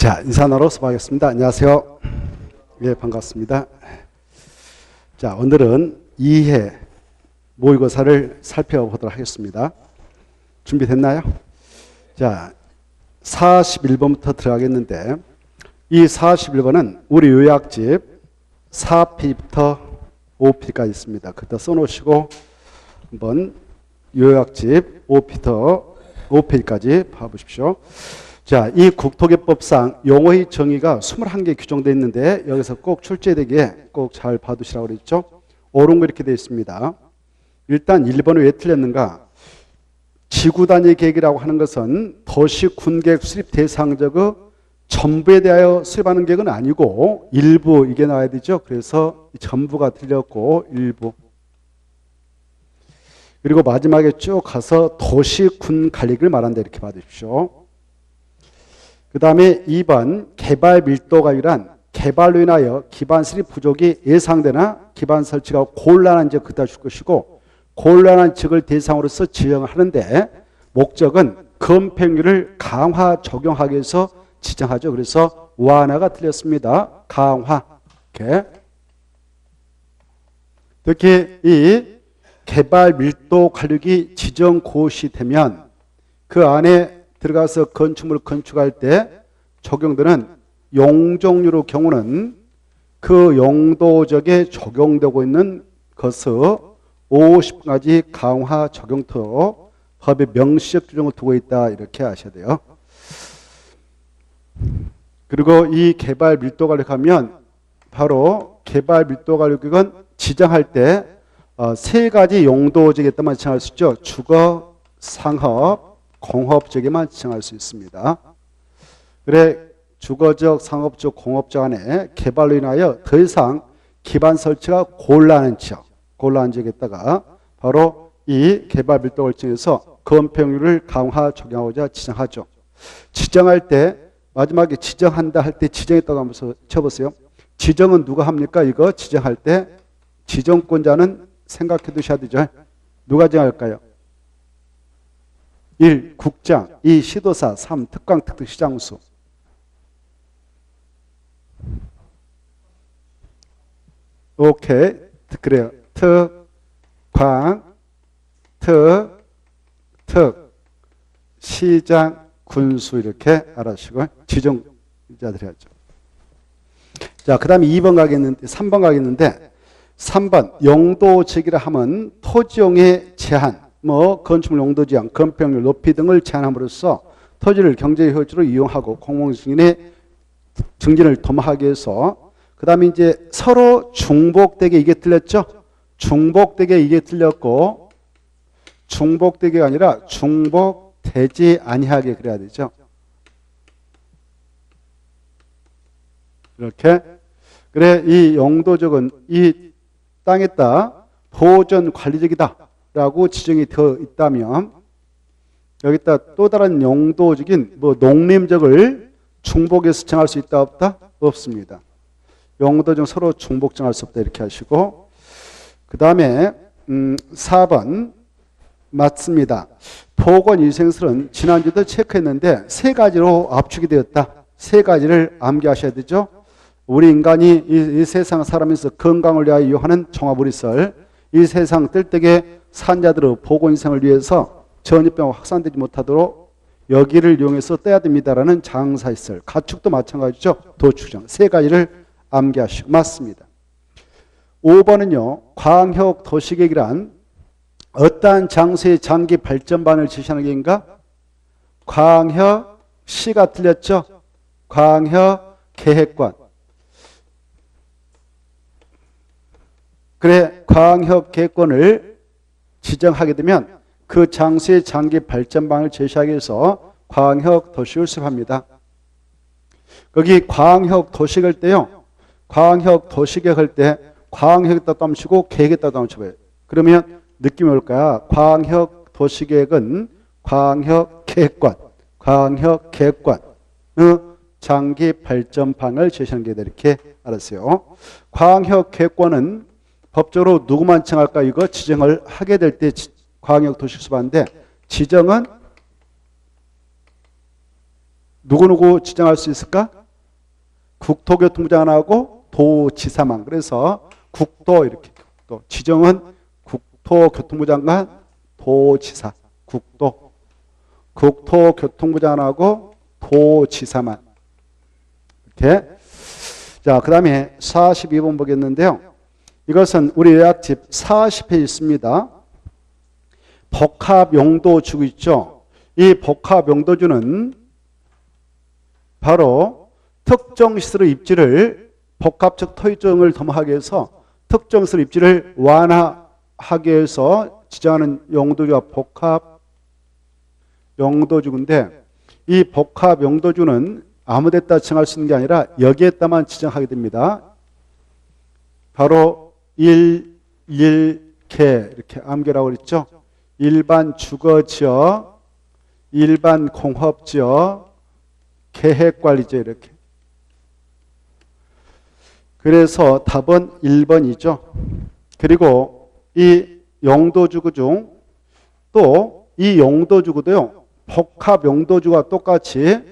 자, 인사 나누러 수고하겠습니다. 안녕하세요. 예, 반갑습니다. 자, 오늘은 2회 모의고사를 살펴보도록 하겠습니다. 준비됐나요? 자, 41번부터 들어가겠는데, 이 41번은 우리 요약집 4페이지부터 5페이지까지 있습니다. 그때 써놓으시고 한번 요약집 5페이지까지 봐보십시오. 자, 이 국토개법상 용어의 정의가 21개 규정되어 있는데 여기서 꼭 출제되기에 꼭 잘 봐두시라고 그랬죠. 옳은 거 이렇게 되어 있습니다. 일단 1번은 왜 틀렸는가? 지구단위 계획이라고 하는 것은 도시 군계획 수립 대상적의 전부에 대하여 수립하는 계획은 아니고 일부 이게 나와야 되죠. 그래서 전부가 틀렸고 일부. 그리고 마지막에 쭉 가서 도시 군 관리를 말한다 이렇게 봐주십시오. 그 다음에 2번 개발 밀도가율한 개발로 인하여 기반 수립 부족이 예상되나 기반 설치가 곤란한 지역 그다 줄 것이고 곤란한 지역을 대상으로서 지정하는데 목적은 건폐율을 강화 적용하기 위해서 지정하죠. 그래서 완화가 틀렸습니다. 강화. 이렇게. 특히 이 개발 밀도 관리이 지정 고시되면 그 안에 들어가서 건축물을 건축할 때 적용되는 용적률의 경우는 그 용도적에 적용되고 있는 것을 50가지 강화 적용토록 법에 명시적 규정을 두고 있다 이렇게 아셔야 돼요. 그리고 이 개발 밀도 관리하면 바로 개발 밀도 관리은 지정할 때 세 가지 용도적에만 지정할 수 있죠. 주거, 상업, 공업적에만 지정할 수 있습니다. 그래 주거적, 상업적, 공업적 안에 개발로 인하여 더 이상 기반 설치가 곤란한 지역에다가 바로 이 개발 밀도를 지정해서 건폐율을 강화 적용하고자 지정하죠. 지정할 때 마지막에 지정한다 할 때 지정했다고 한번 쳐보세요. 지정은 누가 합니까? 이거 지정할 때 지정권자는 생각해 두셔야 되죠. 누가 정할까요? 1. 국장, 2. 시도사, 3. 특강, 특특, 시장수. 오케이. 그래요. 특, 광, 특, 시장, 군수 이렇게 알아주시고 지정자들이 하죠. 자, 그 다음에 2번 가겠는데, 3번 가겠는데 3번 용도지기라 하면 토지용의 제한 건축물 용도 지향, 건폐율 높이 등을 제한함으로써 토지를 경제 효율적으로 이용하고 공공증진의 증진을 도모하기 위해서 그 다음에 이제 서로 중복되게 이게 틀렸죠? 중복되게 이게 틀렸고 중복되게가 아니라 중복되지 아니하게 그래야 되죠. 이렇게. 그래 이 용도적은 이 땅에다 보존 관리적이다 라고 지정이 되어 있다면 여기다 또 다른 용도적인 농림적을 중복해서 정할 수 있다 없다? 없습니다. 용도적 서로 중복 정할 수 없다 이렇게 하시고 그 다음에 4번 맞습니다. 보건위생설은 지난주도 체크했는데 세 가지로 압축이 되었다. 세 가지를 암기하셔야 되죠. 우리 인간이 이 세상 사람에서 건강을 위하여 이용하는 종합우리설 이 세상 뜰때에 산자들의 보건위생을 위해서 전이병 확산되지 못하도록 여기를 이용해서 떼야 됩니다라는 장사시설 가축도 마찬가지죠. 도축정 세 가지를 암기하시고 맞습니다. 5번은요. 광역 도시계획이란 어떠한 장소의 장기 발전반을 제시하는 계획인가? 광역시가 틀렸죠. 광역계획관 그래 광역계획권을 지정하게 되면 그 장소의 장기 발전방을 제시하기 위해서 광역도시를 수립합니다. 거기 광역도시계획 할 때요. 광역도시계획 할 때 광역에다 깜치고 계획에다 깜쳐봐요. 그러면 느낌이 올까요? 광역도시계획은 광역계획관의 장기 발전방을 제시하는 게 이렇게 알았어요. 광역계획권은 법적으로 누구만 정할까? 이거 지정을 하게 될 때 광역도시 수반인데 지정은 누구누구 지정할 수 있을까? 국토교통부 장관하고 도지사만. 그래서 국도 이렇게 국도. 지정은 국토교통부 장관, 도지사. 국도. 국토교통부 장관하고 도지사만. 이렇게. 자, 그 다음에 42번 보겠는데요. 이것은 우리 요약집 40페이지 있습니다. 복합용도주구 있죠. 이 복합용도주는 바로 특정 시설의 입지를 복합적 토지정을 도모하기 위해서 특정 시설의 입지를 완화하기 위해서 지정하는 용도주가 복합용도주인데 이 복합용도주는 아무 데다 지정할 수 있는 게 아니라 여기에다만 지정하게 됩니다. 바로 1, 1개 이렇게 암개라고 그랬죠. 일반 주거지역, 일반 공업지역, 계획관리지역 이렇게. 그래서 답은 1번이죠. 그리고 이 용도주구 중 또 이 용도주구도요. 복합용도주와 똑같이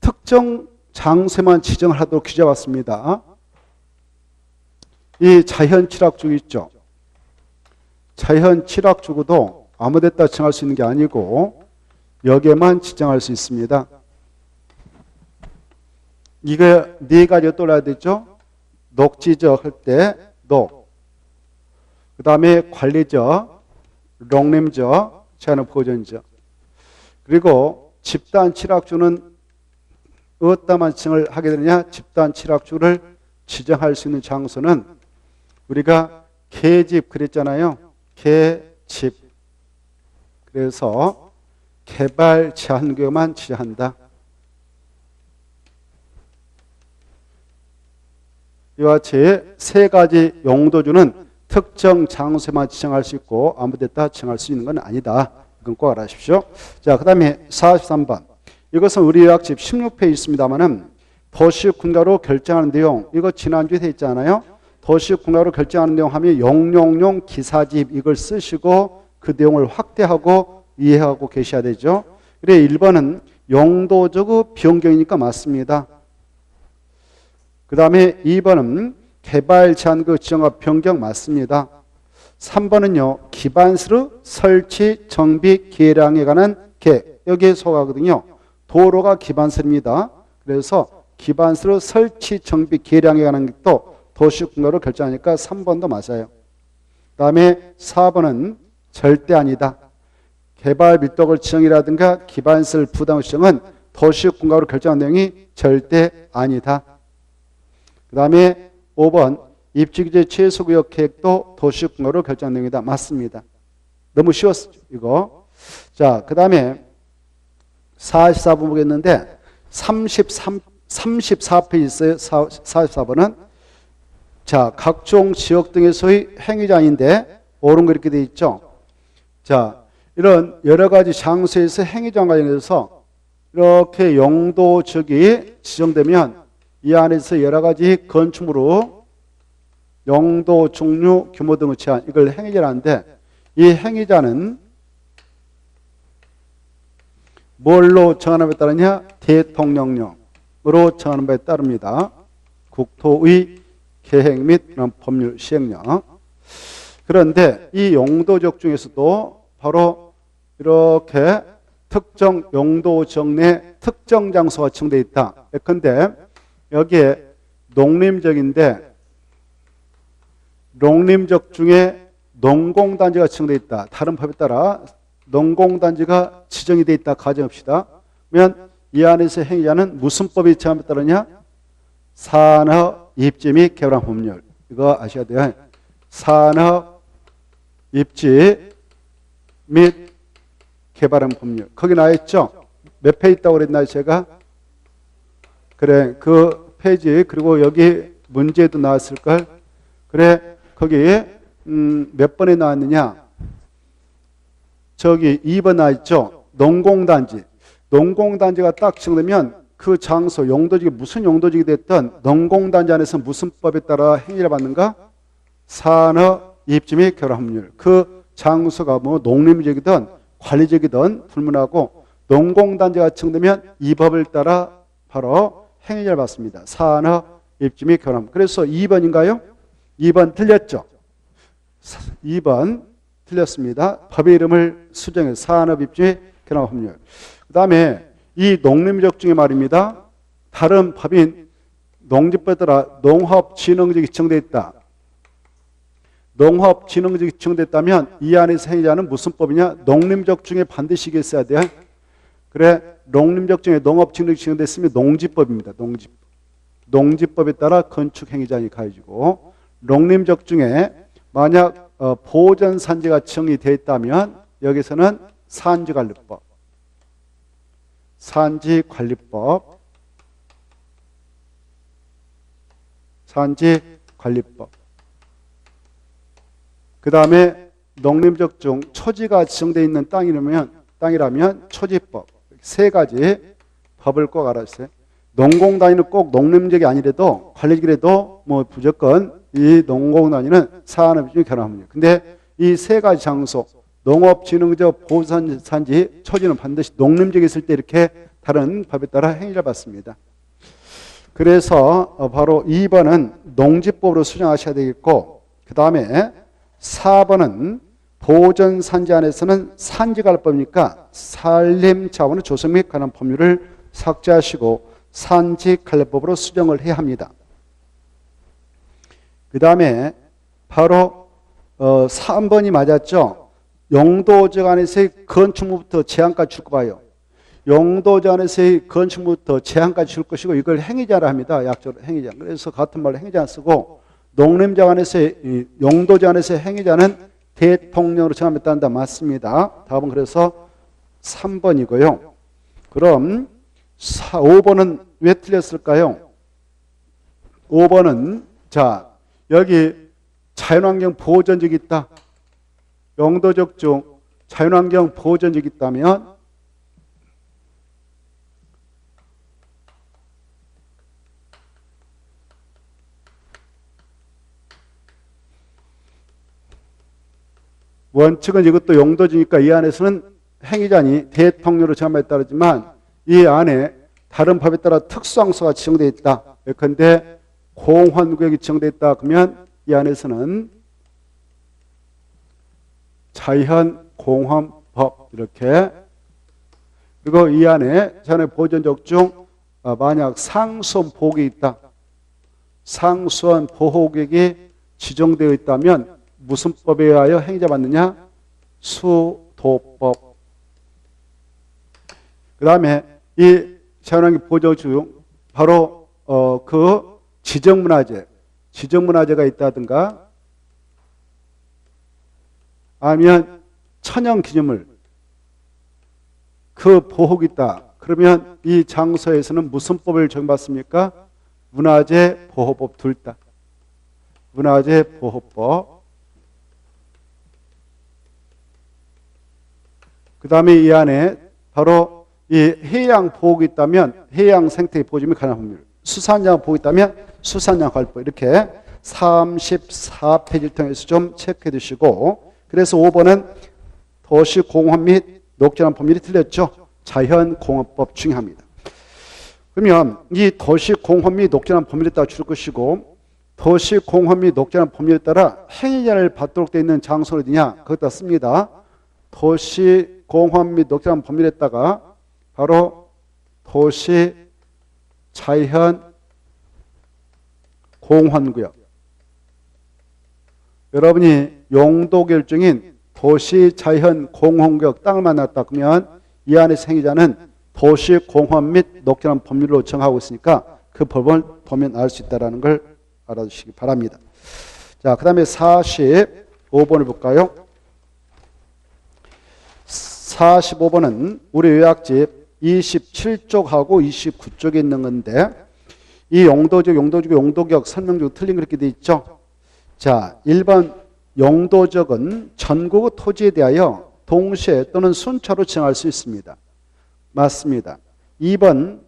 특정 장소에만 지정을 하도록 규정해왔습니다. 이 자연취락주구 있죠. 자연취락주구도 아무 데다 지정할 수 있는 게 아니고 여기에만 지정할 수 있습니다. 이게 네 가지가 떠올라야 되죠. 녹지적 할 때 녹, 그 다음에 관리적, 롱림적, 제한보전적. 그리고 집단취락주는 어디다만 지정을 하게 되느냐. 집단취락주를 지정할 수 있는 장소는 우리가 계집 그랬잖아요. 계집. 그래서 개발 제한구역만 지정한다. 이와 같이 세 가지 용도주는 특정 장소에만 지정할 수 있고 아무 데다 지정할 수 있는 건 아니다. 이건 꼭 알아주십시오. 자, 그 다음에 43번. 이것은 우리 요약집 16페이지 있습니다만은 도시군가로 결정하는 내용. 이거 지난주에 돼 있잖아요. 도시군가로 결정하는 내용 하면 용용용 기사집 이걸 쓰시고 그 내용을 확대하고 이해하고 계셔야 되죠. 그래 1번은 용도적 변경이니까 맞습니다. 그 다음에 2번은 개발 제한구 지정과 변경 맞습니다. 3번은요. 기반시설 설치 정비 계량에 관한 계획. 여기에 속하거든요. 도로가 기반시설입니다. 그래서 기반시설 설치 정비 계량에 관한 것도 도시군가로 결정하니까 3번도 맞아요. 그 다음에 4번은 절대 아니다. 개발 밀도를 지정이라든가 기반시설 부담 지정은 도시군가로 결정한 내용이 절대 아니다. 그 다음에 5번 입지규제 최소구역 계획도 도시군가로 결정한 내용이다. 맞습니다. 너무 쉬웠죠 이거. 자, 그 다음에 44번 보겠는데 34페이지 있어요. 44번은 자, 각종 지역 등에서의 행위장인데 옳은 거 이렇게 돼 있죠. 자, 이런 여러 가지 장소에서 행위장 관련해서 이렇게 용도적이 지정되면 이 안에서 여러 가지 건축물로 용도, 종류, 규모 등의 제한 이걸 행위자라는데 이 행위자는 뭘로 정하는 바에 따르냐? 대통령령으로 정하는 바에 따릅니다. 국토의 계획 및 법률 시행령. 그런데 이 용도적 중에서도 바로 이렇게 특정 용도적 내 특정 장소가 지정되어 있다. 예컨대 여기에 농림적인데 농림적 중에 농공단지가 지정되어 있다. 다른 법에 따라 농공단지가 지정이 되어 있다 가정합시다. 그러면 이 안에서 행위자는 무슨 법이 지정함에 따르냐? 산업 입지 및 개발한 법률. 이거 아셔야 돼요. 산업 입지 및 개발한 법률. 거기 나와 있죠? 몇 페이지 있다고 그랬나요 제가? 그래 그 페이지 그리고 여기 문제도 나왔을걸. 그래 거기에 몇 번에 나왔느냐. 저기 2번 나와있죠. 농공단지. 농공단지가 딱 지정되면 그 장소 용도직이 무슨 용도직이 됐든 농공단지 안에서 무슨 법에 따라 행위를 받는가? 산업 입지 및 결합 법률. 그 장소가 뭐 농림지역이든 관리지역이든 불문하고 농공단지가 지정되면 이 법을 따라 바로 행위자를 받습니다. 산업, 입지 및 견업. 그래서 2번인가요? 2번 틀렸죠. 2번 틀렸습니다. 법의 이름을 수정해 산업, 입지 및 견업 법률. 그 다음에 이 농림적 중에 말입니다. 다른 법인 농지법에 따라 농업진흥직이 지정되어 있다. 농업진흥직이 지정되어 있다면 이 안에서 행위자는 무슨 법이냐? 농림적 중에 반드시 이게 있어야 돼요. 그래, 농림적 중에 농업진흥직이 지정됐으면 농지법입니다. 농지법. 농지법에 따라 건축행위자니 가해지고, 농림적 중에 만약 보전산지가 지정이 되어 있다면 여기서는 산지관리법. 산지관리법. 산지관리법. 그 다음에 농림적 중 초지가 지정되어 있는 땅이라면 초지법. 세 가지 법을 꼭 알아주세요. 농공단위는 꼭 농림적이 아니래도 관리직이라도 뭐 무조건 이 농공단위는 산업지위 견합합니다. 근데 이 세 가지 장소, 농업진흥적 보산산지, 초지는 반드시 농림적이 있을 때 이렇게 다른 법에 따라 행위를 받습니다. 그래서 바로 2번은 농지법으로 수정하셔야 되겠고, 그 다음에 4번은 보전산지 안에서는 산지관리법이니까 산림자원의 조성 및 관한 법률을 삭제하시고 산지관리법으로 수정을 해야 합니다. 그 다음에 바로 3번이 맞았죠. 용도적 안에서의 건축물부터 제한까지 줄 거 봐요. 용도적 안에서의 건축물부터 제한까지 줄 것이고 이걸 행위자라 합니다. 약적으로 행위자. 그래서 같은 말로 행위자 쓰고, 농림적 안에서의 용도적 안에서의 행위자는 대통령으로 정함했다. 맞습니다. 답은 그래서 3번이고요. 그럼 5번은 왜 틀렸을까요? 5번은 자, 여기 자연환경 보전적이 있다. 용도적 중 자연환경 보전적이 있다면 원칙은 이것도 용도지니까 이 안에서는 행위자니 대통령으로 정함에 따르지만 이 안에 다른 법에 따라 특수항소가 지정되어 있다. 예컨대 공헌구역이 지정되어 있다. 그러면 이 안에서는 자연공헌법 이렇게, 그리고 이 안에 자연의 보전적 중 만약 상수원 보호구역이 있다. 상수원 보호구역이 지정되어 있다면 무슨 법에 의하여 행위자 받느냐? 수도법. 그 다음에 이 자연환경 보전 중 바로 그 지정문화재가 있다든가 아니면 천연기념물 그 보호가 있다. 그러면 이 장소에서는 무슨 법을 적용받습니까? 문화재보호법 둘 다. 문화재보호법. 그 다음에 이 안에 바로 이 해양 보호가 있다면 해양 생태 보호 및 관할 법률, 수산양 보호가 있다면 수산양 관리법, 이렇게 34페이지를 통해서 좀 체크해 두시고, 그래서 5번은 도시공헌 및 녹지관 법률이 틀렸죠. 자연공헌법 중요합니다. 그러면 이 도시공헌 및 녹지관 법률에 따라 줄 것이고, 도시공헌 및 녹지관 법률에 따라 행위자를 받도록 되어 있는 장소는 어디냐? 거기다 씁니다. 도시공헌 및 녹지관 법률에다가 바로 도시 자연 공헌구역. 여러분이 용도 결정인 도시 자연 공헌구역 땅을 만났다 그러면 이 안에 행위자는 도시 공헌 및 녹지관 법률로 정하고 있으니까 그 법을 보면 알 수 있다는 걸 알아두시기 바랍니다. 자, 그 다음에 45번을 볼까요? 45번은 우리 요약집 27쪽하고 29쪽에 있는 건데, 이 용도적 설명적 틀린 그렇게 돼 있죠. 자, 1번 용도적은 전국의 토지에 대하여 동시에 또는 순차로 지정할 수 있습니다. 맞습니다. 2번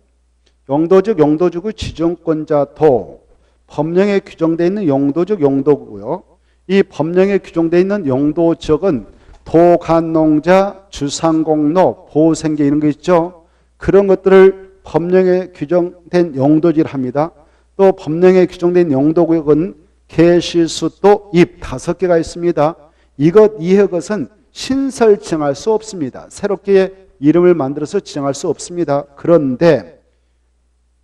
용도적의 지정권자 도, 법령에 규정되어 있는 용도적 용도고요. 이 법령에 규정되어 있는 용도적은 도간농자, 주상공로, 보호생계 이런 거 있죠. 그런 것들을 법령에 규정된 용도지를 합니다. 또 법령에 규정된 용도구역은 개, 시, 수, 또 입 5개가 있습니다. 이것 이외의 것은 신설 지정할 수 없습니다. 새롭게 이름을 만들어서 지정할 수 없습니다. 그런데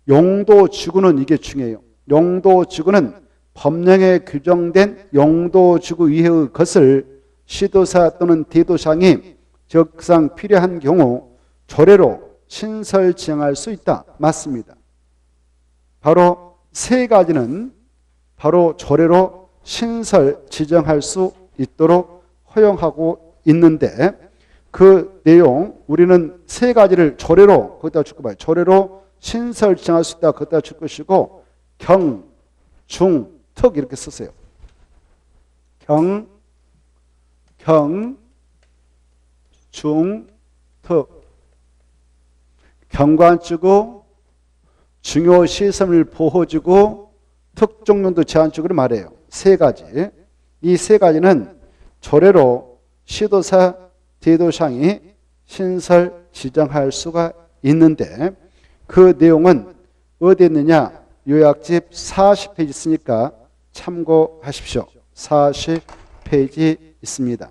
용도지구는 이게 중요해요. 용도지구는 법령에 규정된 용도지구 이외의 것을 시도사 또는 대도상이 적상 필요한 경우 조례로 신설 지정할 수 있다. 맞습니다. 바로 세 가지는 바로 조례로 신설 지정할 수 있도록 허용하고 있는데 그 내용 우리는 세 가지를 조례로 거기다 줄 거봐요. 조례로 신설 지정할 수 있다. 거기다 줄 것이고 경, 중, 특 이렇게 쓰세요. 경, 중, 특. 경관주구, 중요시설을 보호주구, 특종용도 제한주구를 말해요. 세 가지. 이 세 가지는 조례로 시도사, 대도상이 신설 지정할 수가 있는데 그 내용은 어디에 있느냐? 요약집 40페이지 있으니까 참고하십시오. 40페이지 있습니다.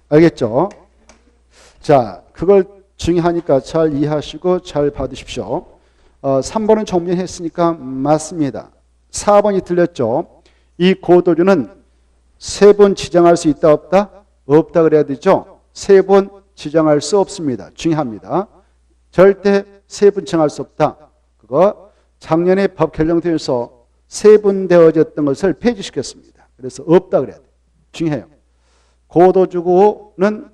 알겠죠? 자, 그걸 중요하니까 잘 이해하시고 잘 받으십시오. 3번은 정리했으니까 맞습니다. 4번이 틀렸죠? 이 고도주는 세 번 지정할 수 있다 없다? 없다 그래야 되죠? 세 번 지정할 수 없습니다. 중요합니다. 절대 세 번 지정할 수 없다. 그거 작년에 법 개정되어서 세분되어졌던 것을 폐지시켰습니다. 그래서 없다 그래야 돼요. 중요해요. 고도주구는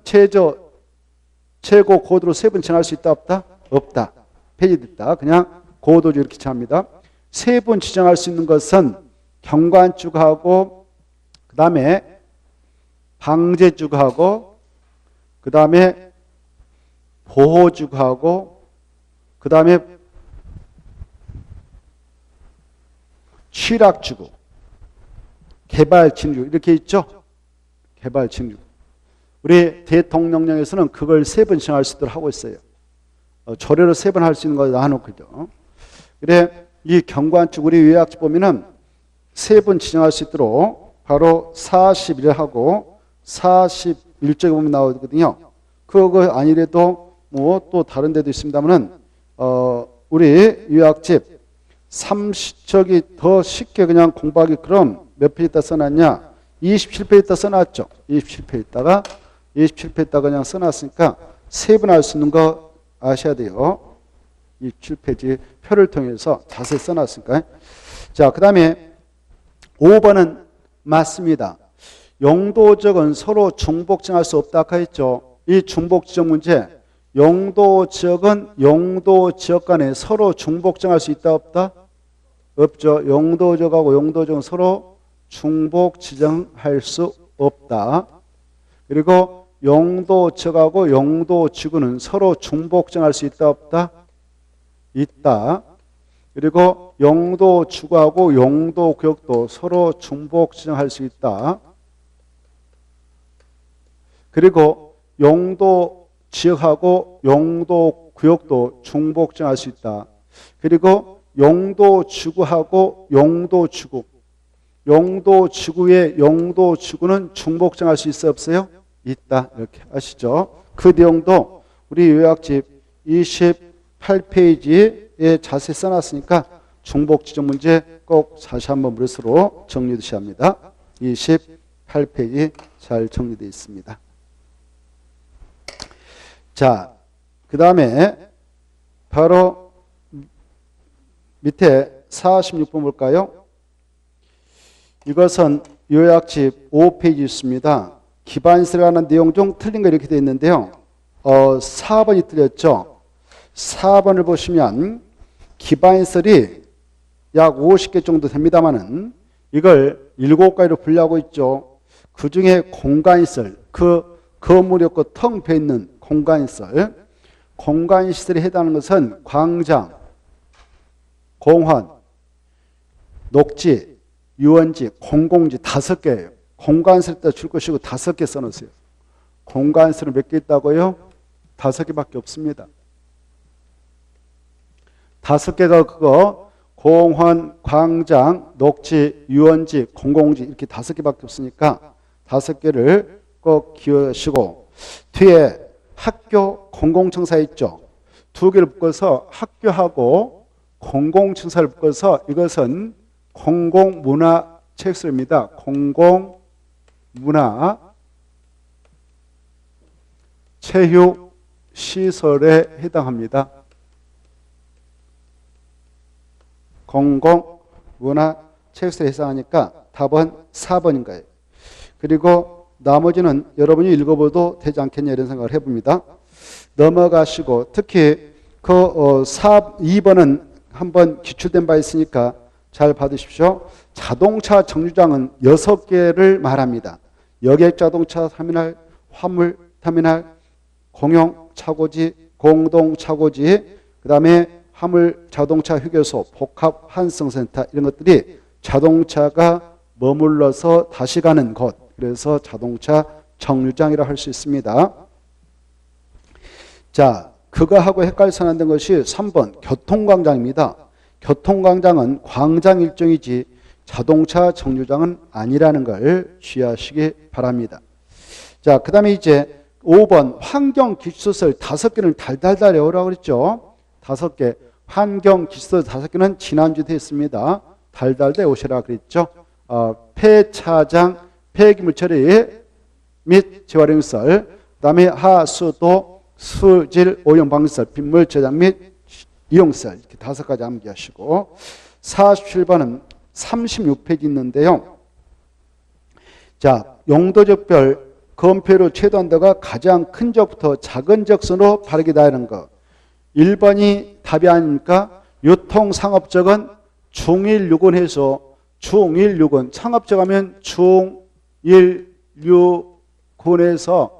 최고 고도로 세 번 지정할 수 있다 없다? 없다. 폐지됐다. 그냥 고도주 이렇게 정합니다. 세 번 지정할 수 있는 것은 경관주구하고 그 다음에 방제주구하고 그 다음에 보호주구하고 그 다음에 취락주구, 개발진주 이렇게 있죠. 개발진주. 우리 대통령령에서는 그걸 세 번 지정할 수 있도록 하고 있어요. 조례로 세 번 할 수 있는 거 나눠놓고죠. 그래 이 경관주 우리 요약집 보면은 세 번 지정할 수 있도록 바로 41하고 41쪽에 보면 나오거든요. 그거 아니래도 뭐 또 다른 데도 있습니다만은 우리 요약집 30쪽이 더 쉽게 그냥 공부하기 그럼 몇 페이지다 써놨냐? 27페이지다 써놨죠. 27페이지다가 그냥 써놨으니까 세 번 할 수 있는 거 아셔야 돼요. 27페이지 표를 통해서 자세히 써놨으니까. 자, 그 다음에 5번은 맞습니다. 용도적은 서로 중복정할 수 없다 했죠. 이 중복지정 문제 용도지역은 용도지역 간에 서로 중복정할 수 있다 없다? 없죠. 용도지역하고 용도지역은 서로 중복지정할 수 없다. 그리고 용도지역하고 용도지구는 서로 중복정할 수 있다 없다? 있다. 그리고 용도지구하고 용도구역도 서로 중복지정할 수 있다. 그리고 용도지역하고 용도구역도 중복지정할 수 있다. 그리고 용도지구하고 용도지구, 용도지구의 용도지구는 중복정할 수 있어 없어요? 있다. 이렇게 아시죠? 그 내용도 우리 요약집 28페이지에 자세히 써놨으니까 중복지정 문제 꼭 다시 한번 머릿수로 정리해 두셔야 합니다. 28페이지 잘 정리되어 있습니다. 자, 그 다음에 바로 밑에 46번 볼까요? 이것은 요약집 5페이지 있습니다. 기반시설하는 내용 중 틀린 거 이렇게 되어 있는데요. 4번이 틀렸죠. 4번을 보시면 기반시설이 약 50개 정도 됩니다만은 이걸 7가지로 분류하고 있죠. 그 중에 공간시설, 그 건물이 없고 텅 비어 있는 공간시설, 공간시설에 해당하는 것은 광장, 공원, 녹지, 유원지, 공공지 5개예요. 공간시설에다 줄 것이고 5개 써놓으세요. 공간시설은 몇 개 있다고요? 5개밖에 없습니다. 5개가 그거 공원, 광장, 녹지, 유원지, 공공지 이렇게 5개밖에 없으니까 5개를 꼭 기억하시고 뒤에 학교, 공공청사 있죠. 2개를 묶어서 학교하고 공공청사를 묶어서 이것은 공공문화체육시설입니다. 공공문화 체육시설에 해당합니다. 공공문화체육시설에 해당하니까 답은 4번인 거예요. 그리고 나머지는 여러분이 읽어봐도 되지 않겠냐 이런 생각을 해봅니다. 넘어가시고 특히 그 2번은 한번 기출된 바 있으니까 잘 받으십시오. 자동차 정류장은 6개를 말합니다. 여객자동차 터미널, 화물터미널, 공용차고지, 공동차고지, 그 다음에 화물자동차 휴게소, 복합환승센터 이런 것들이 자동차가 머물러서 다시 가는 곳, 그래서 자동차 정류장이라 할 수 있습니다. 자, 그거하고 헷갈려서 안 된 것이 3번 교통광장입니다. 교통광장은 광장 일종이지 자동차 정류장은 아니라는 걸 주의하시기 바랍니다. 자, 그 다음에 이제 5번 환경기술시설 5개는 달달달 외우라고 그랬죠. 5개. 환경기술시설 5개는 지난주에 했습니다. 달달달 외우시라 그랬죠. 폐차장, 폐기물 처리 및 재활용시설, 그 다음에 하수도, 수질 오염 방지시설, 빗물 저장 및 이용시설 이렇게 5가지 암기하시고 47번은 36페이지 있는데요. 자, 용도적별 건폐로 최소한도가 가장 큰 적부터 작은 적선으로 바르게 나누는 거. 1번이 답이 아닙니까? 유통상업적은 중1유군해서 중1유군, 상업적 하면 중1유군에서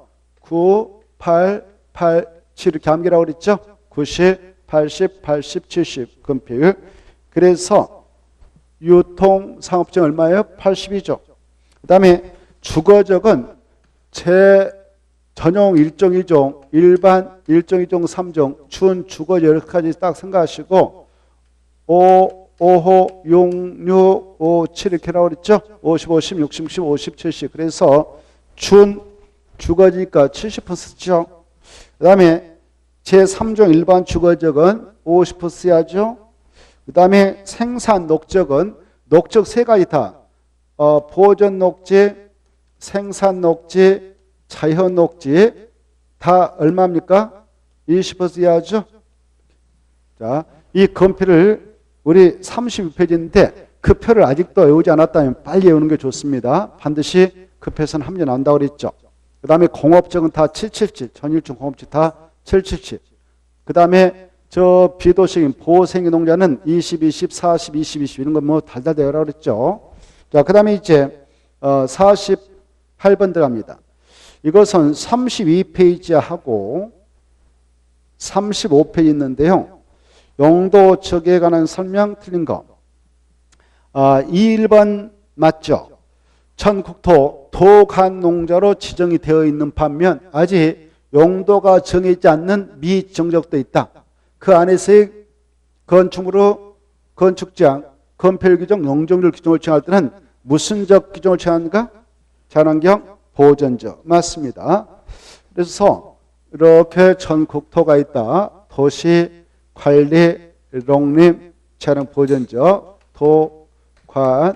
9, 8, 8, 7 이렇게 암기라고 그랬죠? 90, 80, 80, 70 건폐율. 그래서 유통상업적 얼마예요? 80이죠. 그 다음에 주거적은 전용 1종, 2종, 일반 1종, 2종, 3종, 준, 주거 여러 가지 딱 생각하시고 5, 5호, 6, 6, 5, 7 이렇게 나오고 있죠? 50, 50, 60, 60, 50, 70. 그래서 준, 주거지니까 70%죠. 그 다음에 제3종 일반 주거적은 50% 써야죠. 그 다음에 생산 녹적은 녹적 3가지 다 보존 녹지, 생산 녹지, 자연 녹지 다 얼마입니까? 20% 써야죠. 자, 이 건표를 우리 32페이지인데 그 표를 아직도 외우지 않았다면 빨리 외우는 게 좋습니다. 반드시 그 표에서는 합류 나온다고 그랬죠. 그 다음에 공업적은 다 777, 전일중 공업적 다 777. 그 다음에 저 비도식인 보호생계농자는 20, 20, 40, 20, 20 이런 건 뭐 달달 되어라 그랬죠. 자, 그 다음에 이제 48번 들어갑니다. 이것은 32페이지하고 35페이지 있는데요. 용도 적에 관한 설명 틀린 거. 1번 맞죠? 전국토 도간농자로 지정이 되어 있는 반면 아직 용도가 정해지지 않는 미정적도 있다. 그 안에서의 건축물로 건축장, 건폐율 규정, 용적률 규정을 정할 때는 무슨적 규정을 정하는가? 자연환경 보전적. 맞습니다. 그래서 이렇게 전국토가 있다. 도시, 관리, 농림, 자연 보전적, 도, 관,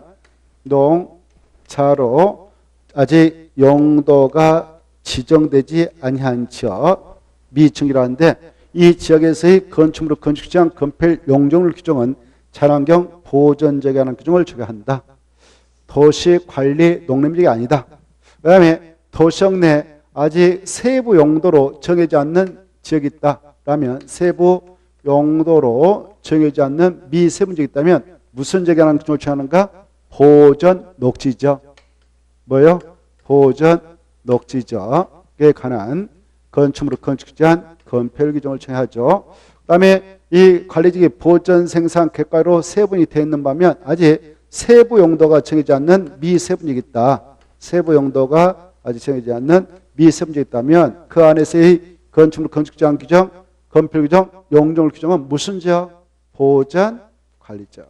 농, 자로 아직 용도가 지정되지 아니한 지역 미정이라는데 이 지역에서의 건축물, 건축장, 건폐, 용적률 규정은 자연환경 보전적에 관한 규정을 적용한다. 도시 관리 농림지역이 아니다. 그 다음에 도시역 내 아직 세부 용도로 정해지 않는 지역이 있다라면 세부 용도로 정해지 않는 미세분지역이 있다면 무슨 지역에 관한 규정을 적용하는가? 보전 녹지지역. 뭐요? 보전 녹지지역에 관한 건축물, 건축제한, 건폐율 규정을 정하죠. 그 다음에 이 관리지역이 보전 생산 객관으로 세분이 되어 있는 반면 아직 세부 용도가 정해지 않는 미세분지역이 있다. 세부 용도가 아직 정해지지 않는 미세분지역이 있다면 그 안에서의 건축물, 건축제한 규정, 건폐율 규정, 용적률 규정은 무슨 지역? 보전 관리적.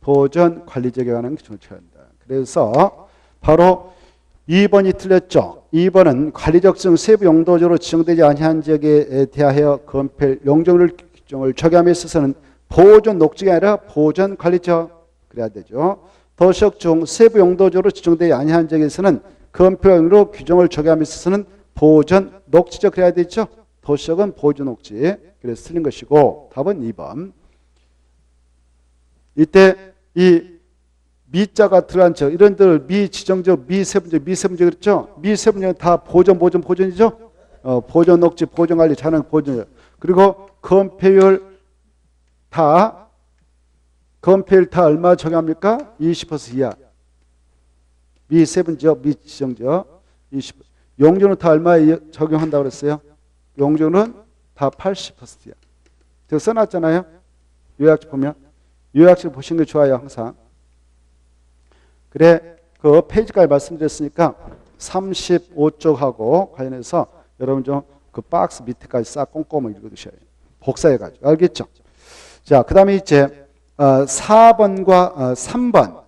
보전 관리적에 관한 기준을 쳐야 한다. 그래서 바로 2번이 틀렸죠. 2번은 관리적성 세부 용도적으로 지정되지 아니한 지역에 대하여 건폐 용적률 규정을 적용함에 있어서는 보존 녹지가 아니라 보전 관리적 그래야 되죠. 도시역 중 세부 용도적으로 지정되지 아니한 지역에서는 건폐용으로 규정을 적용함에 있어서는 보전 녹지적 그래야 되죠. 도시역은 보존 녹지. 그래서 틀린 것이고 답은 2번. 이때 이 미자가 들어간 저 이런 들 미지정적, 미세분적 그랬죠. 미세분적 다 보존이죠. 보존 녹지, 보존 관리, 자능 보존. 그리고 건폐율 다 얼마 적용합니까? 20% 이하. 미세분적, 미지정적 20%. 용적은 다 얼마 적용한다고 그랬어요? 용적은 다 80% 이하. 제가 써놨잖아요. 요약집 보면. 요약집 보시는 게 좋아요. 항상. 그래 그 페이지까지 말씀드렸으니까 35쪽하고 관련해서 여러분 좀 그 박스 밑에까지 싹 꼼꼼히 읽어두셔야 해요. 복사해가지고. 알겠죠? 자, 그 다음에 이제 4번과 3번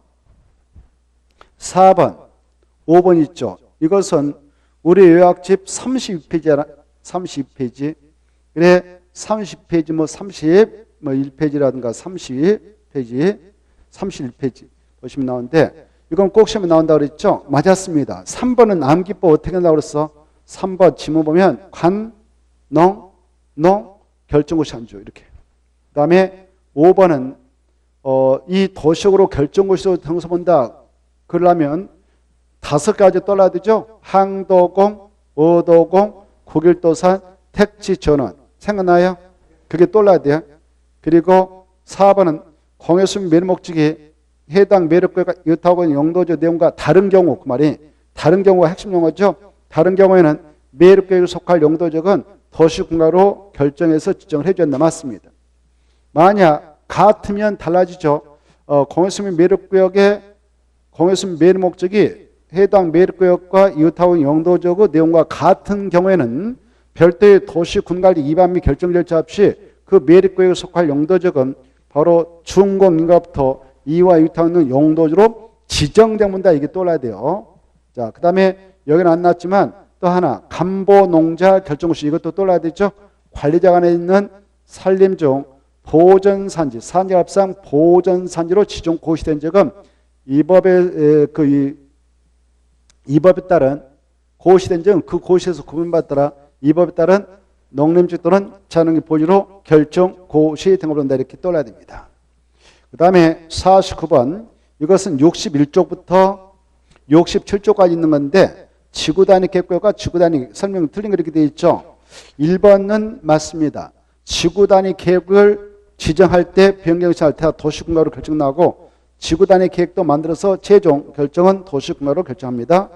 4번 5번 있죠. 이것은 우리 요약집 32페이지 그래 30페이지 뭐 31페이지라든가 32페이지 31페이지 보시면 나오는데 이건 꼭 시험에 나온다고 그랬죠? 맞았습니다. 3번은 암기법 어떻게 한다고 그랬어? 3번 지문 보면 관, 농, 결정고시 한주 이렇게. 그 다음에 5번은 이 도시적으로 결정고시로 등서 본다. 그러려면 5가지 떠나야 되죠? 항도공, 어도공, 국일도산, 택지전원. 생각나요? 그게 떠나야 돼요. 그리고 4번은 공해수미 매립목적이 해당 매력구역과 이웃하고 용도적 내용과 다른 경우, 그 말이 다른 경우가 핵심 용어죠. 다른 경우에는 매력구역에 속할 용도적은 도시공가로 결정해서 지정을 해줘야 맞습니다. 만약 같으면 달라지죠. 공해수미 매력구역의 공해수미 매립 목적이 해당 매력구역과 이웃하고 용도적 내용과 같은 경우에는 별도의 도시군관리 위반 및 결정 절차 없이 그 매립구역에 속할 용도적은 바로 준공인가부터 이와 이웃하는 용도적으로 지정되문다. 이게 떠나야 돼요. 자, 그 다음에 여기는 안 나왔지만 또 하나 간보농자 결정고시 이것도 떠나야 되죠. 관리자 간에 있는 산림 중 보전산지, 산지합상 보전산지로 지정 고시된 적은 이 법에 따른 고시된 적은 그 고시에서 구분받더라. 이 법에 따른 농림지 또는 자연환경 보유로 결정 고시된 것으로 이렇게 떠나야 됩니다. 그 다음에 49번 이것은 61쪽부터 67쪽까지 있는 건데 지구 단위 계획과 지구 단위 설명 틀린 거 이렇게 되어 있죠. 1번은 맞습니다. 지구 단위 계획을 지정할 때 변경 시할 때 도시공가로 결정나고 지구 단위 계획도 만들어서 최종 결정은 도시공가로 결정합니다.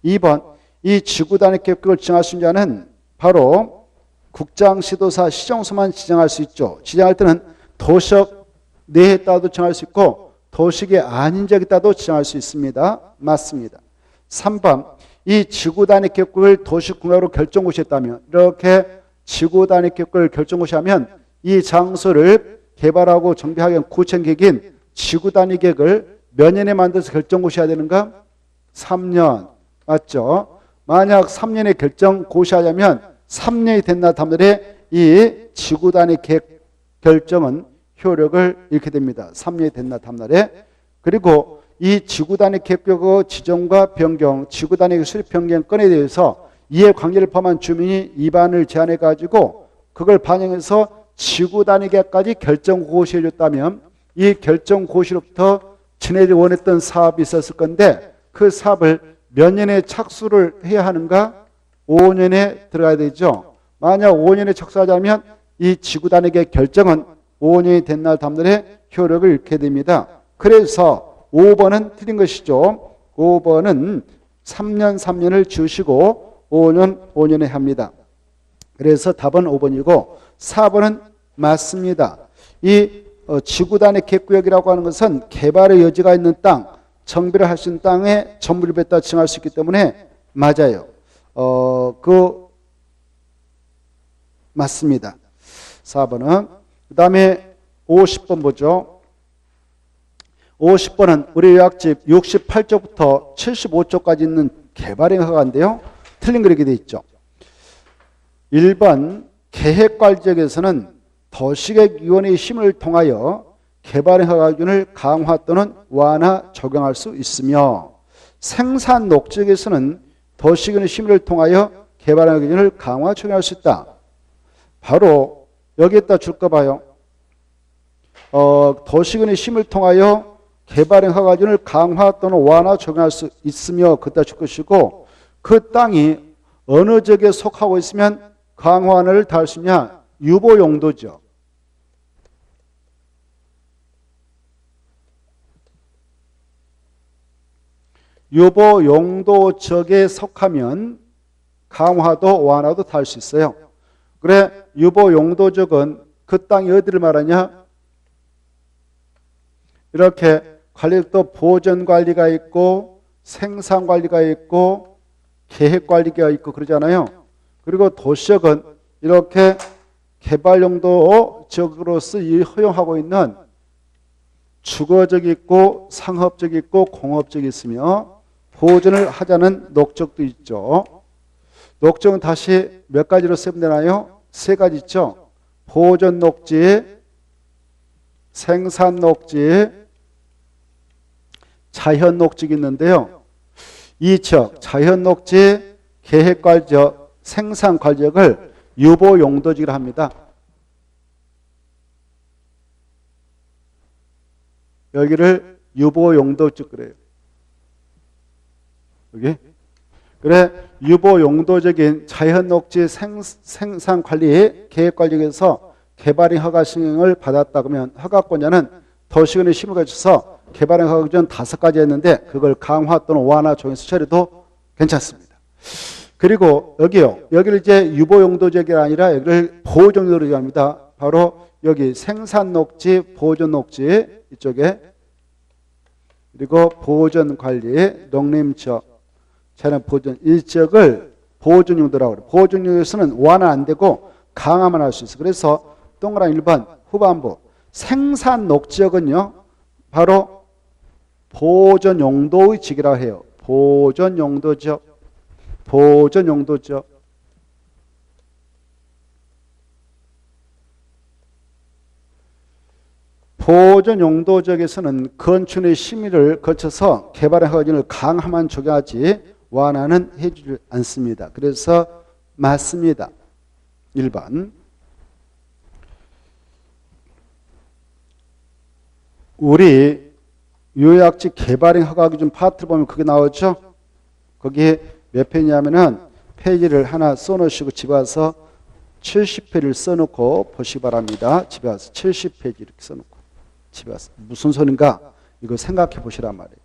2번 이 지구 단위 계획을 지정할 수 있는 자는 바로 국장, 시도사, 시정소만 지정할 수 있죠. 지정할 때는 도시역 내에 따라도 지정할 수 있고 도시계 아닌 지역에 따라도 지정할 수 있습니다. 맞습니다. 3번 이 지구 단위 계획을 도시공가로 결정고시했다면 이렇게 지구 단위 계획을 결정고시하면 이 장소를 개발하고 정비하기 위한 구체적 계획인 지구 단위 계획을 몇 년에 만들어서 결정고시해야 되는가? 3년. 맞죠? 만약 3년에 결정고시하려면 3년이 된 날 다음날에 이 지구 단위 계획 결정은 효력을 잃게 됩니다. 3년이 된 날 다음날에. 그리고 이 지구 단위 계획의 지정과 변경, 지구 단위 수립 변경 건에 대해서 이해관계를 포함한 주민이 위반을 제안해 가지고 그걸 반영해서 지구 단위 계획까지 결정 고시해 줬다면 이 결정 고시로부터 지네들이 원했던 사업이 있었을 건데 그 사업을 몇 년에 착수를 해야 하는가? 5년에 들어가야 되죠. 만약 5년에 착수하자면 이 지구 단위 계획 결정은 5년이 된 날 다음날에 효력을 잃게 됩니다. 그래서 5번은 틀린 것이죠. 5번은 3년을 지우시고 5년에 합니다. 그래서 답은 5번이고 4번은 맞습니다. 이 지구 단위 계획구역이라고 하는 것은 개발의 여지가 있는 땅, 정비를 할 수 있는 땅에 전부를 뱉다 지정할 수 있기 때문에 맞아요. 맞습니다. 4번은. 그 다음에 50번 보죠. 50번은 우리 요약집 68쪽부터 75쪽까지 있는 개발행 허가인데요. 틀린 거 이렇게 돼 있죠. 1번 계획관리지역에서는 도시계획위원회의 심의를 통하여 개발행 허가 기준을 강화 또는 완화 적용할 수 있으며 생산 녹지역에서는 도시계획위원회 심의를 통하여 개발행 허가 기준을 강화 적용할 수 있다. 바로 여기에다 줄 거 봐요. 도시계획위원회 심의를 통하여 개발행 허가 기준을 강화 또는 완화 적용할 수 있으며 그따 줄 것이고 그 땅이 어느 지역에 속하고 있으면 강화 완화를 다 할 수 있냐? 유보 용도죠. 유보 용도 지역에 속하면 강화도 완화도 다 할 수 있어요. 그래 유보 용도 지역은 그 땅이 어디를 말하냐? 이렇게 관리도 보전관리가 있고 생산관리가 있고 계획관리가 있고 그러잖아요. 그리고 도시역은 이렇게 개발용도 지역으로서 허용하고 있는 주거적이 있고 상업적이 있고 공업적이 있으며 보존을 하자는 녹적도 있죠. 녹적은 다시 몇 가지로 세분되나요? 세 가지 있죠. 보존 녹지, 생산 녹지, 자연 녹지가 있는데요. 이 지역, 자연 녹지, 계획관리 지역, 생산관리 지역을 유보 용도지라 합니다. 여기를 유보 용도지 그래요. 여기. 그래 유보 용도적인 자연 녹지 생산관리 계획관리에서 개발행 허가 신청을 받았다 그러면 허가권자는 도시계획위원회 심의를 거쳐서 개발행 허가 기준 5가지 했는데 그걸 강화 또는 완화 적용해서 처리도 괜찮습니다. 그리고 여기요. 여기를 이제 유보 용도지역이 아니라 여기를 보존 용도지역이라고 합니다. 바로 여기 생산 녹지, 보존 녹지 이쪽에 그리고 보존 관리, 농림지역, 자연 보존 이 지역을 보존 용도라고 그래요. 보존 용도에서는 완화 안 되고 강화만 할 수 있어요. 그래서 동그라미 1번 후반부 생산 녹지역은요. 바로 보존 용도의 지역이라고 해요. 보존 용도 지역. 보존 용도 지역. 보존 용도 지역에서는 건축의 심의를 거쳐서 개발의 허가를 강화만 적용하지 완화는 해주지 않습니다. 그래서 맞습니다. 1번. 우리 요약지 개발행 허가 기준 파트를 보면 그게 나오죠. 거기에 몇 페이지냐면은 페이지를 하나 써놓으시고 집에 와서 70페이지를 써놓고 보시기 바랍니다. 집에 와서 70페이지 이렇게 써놓고 집에 와서 무슨 소린가 이거 생각해 보시란 말이에요.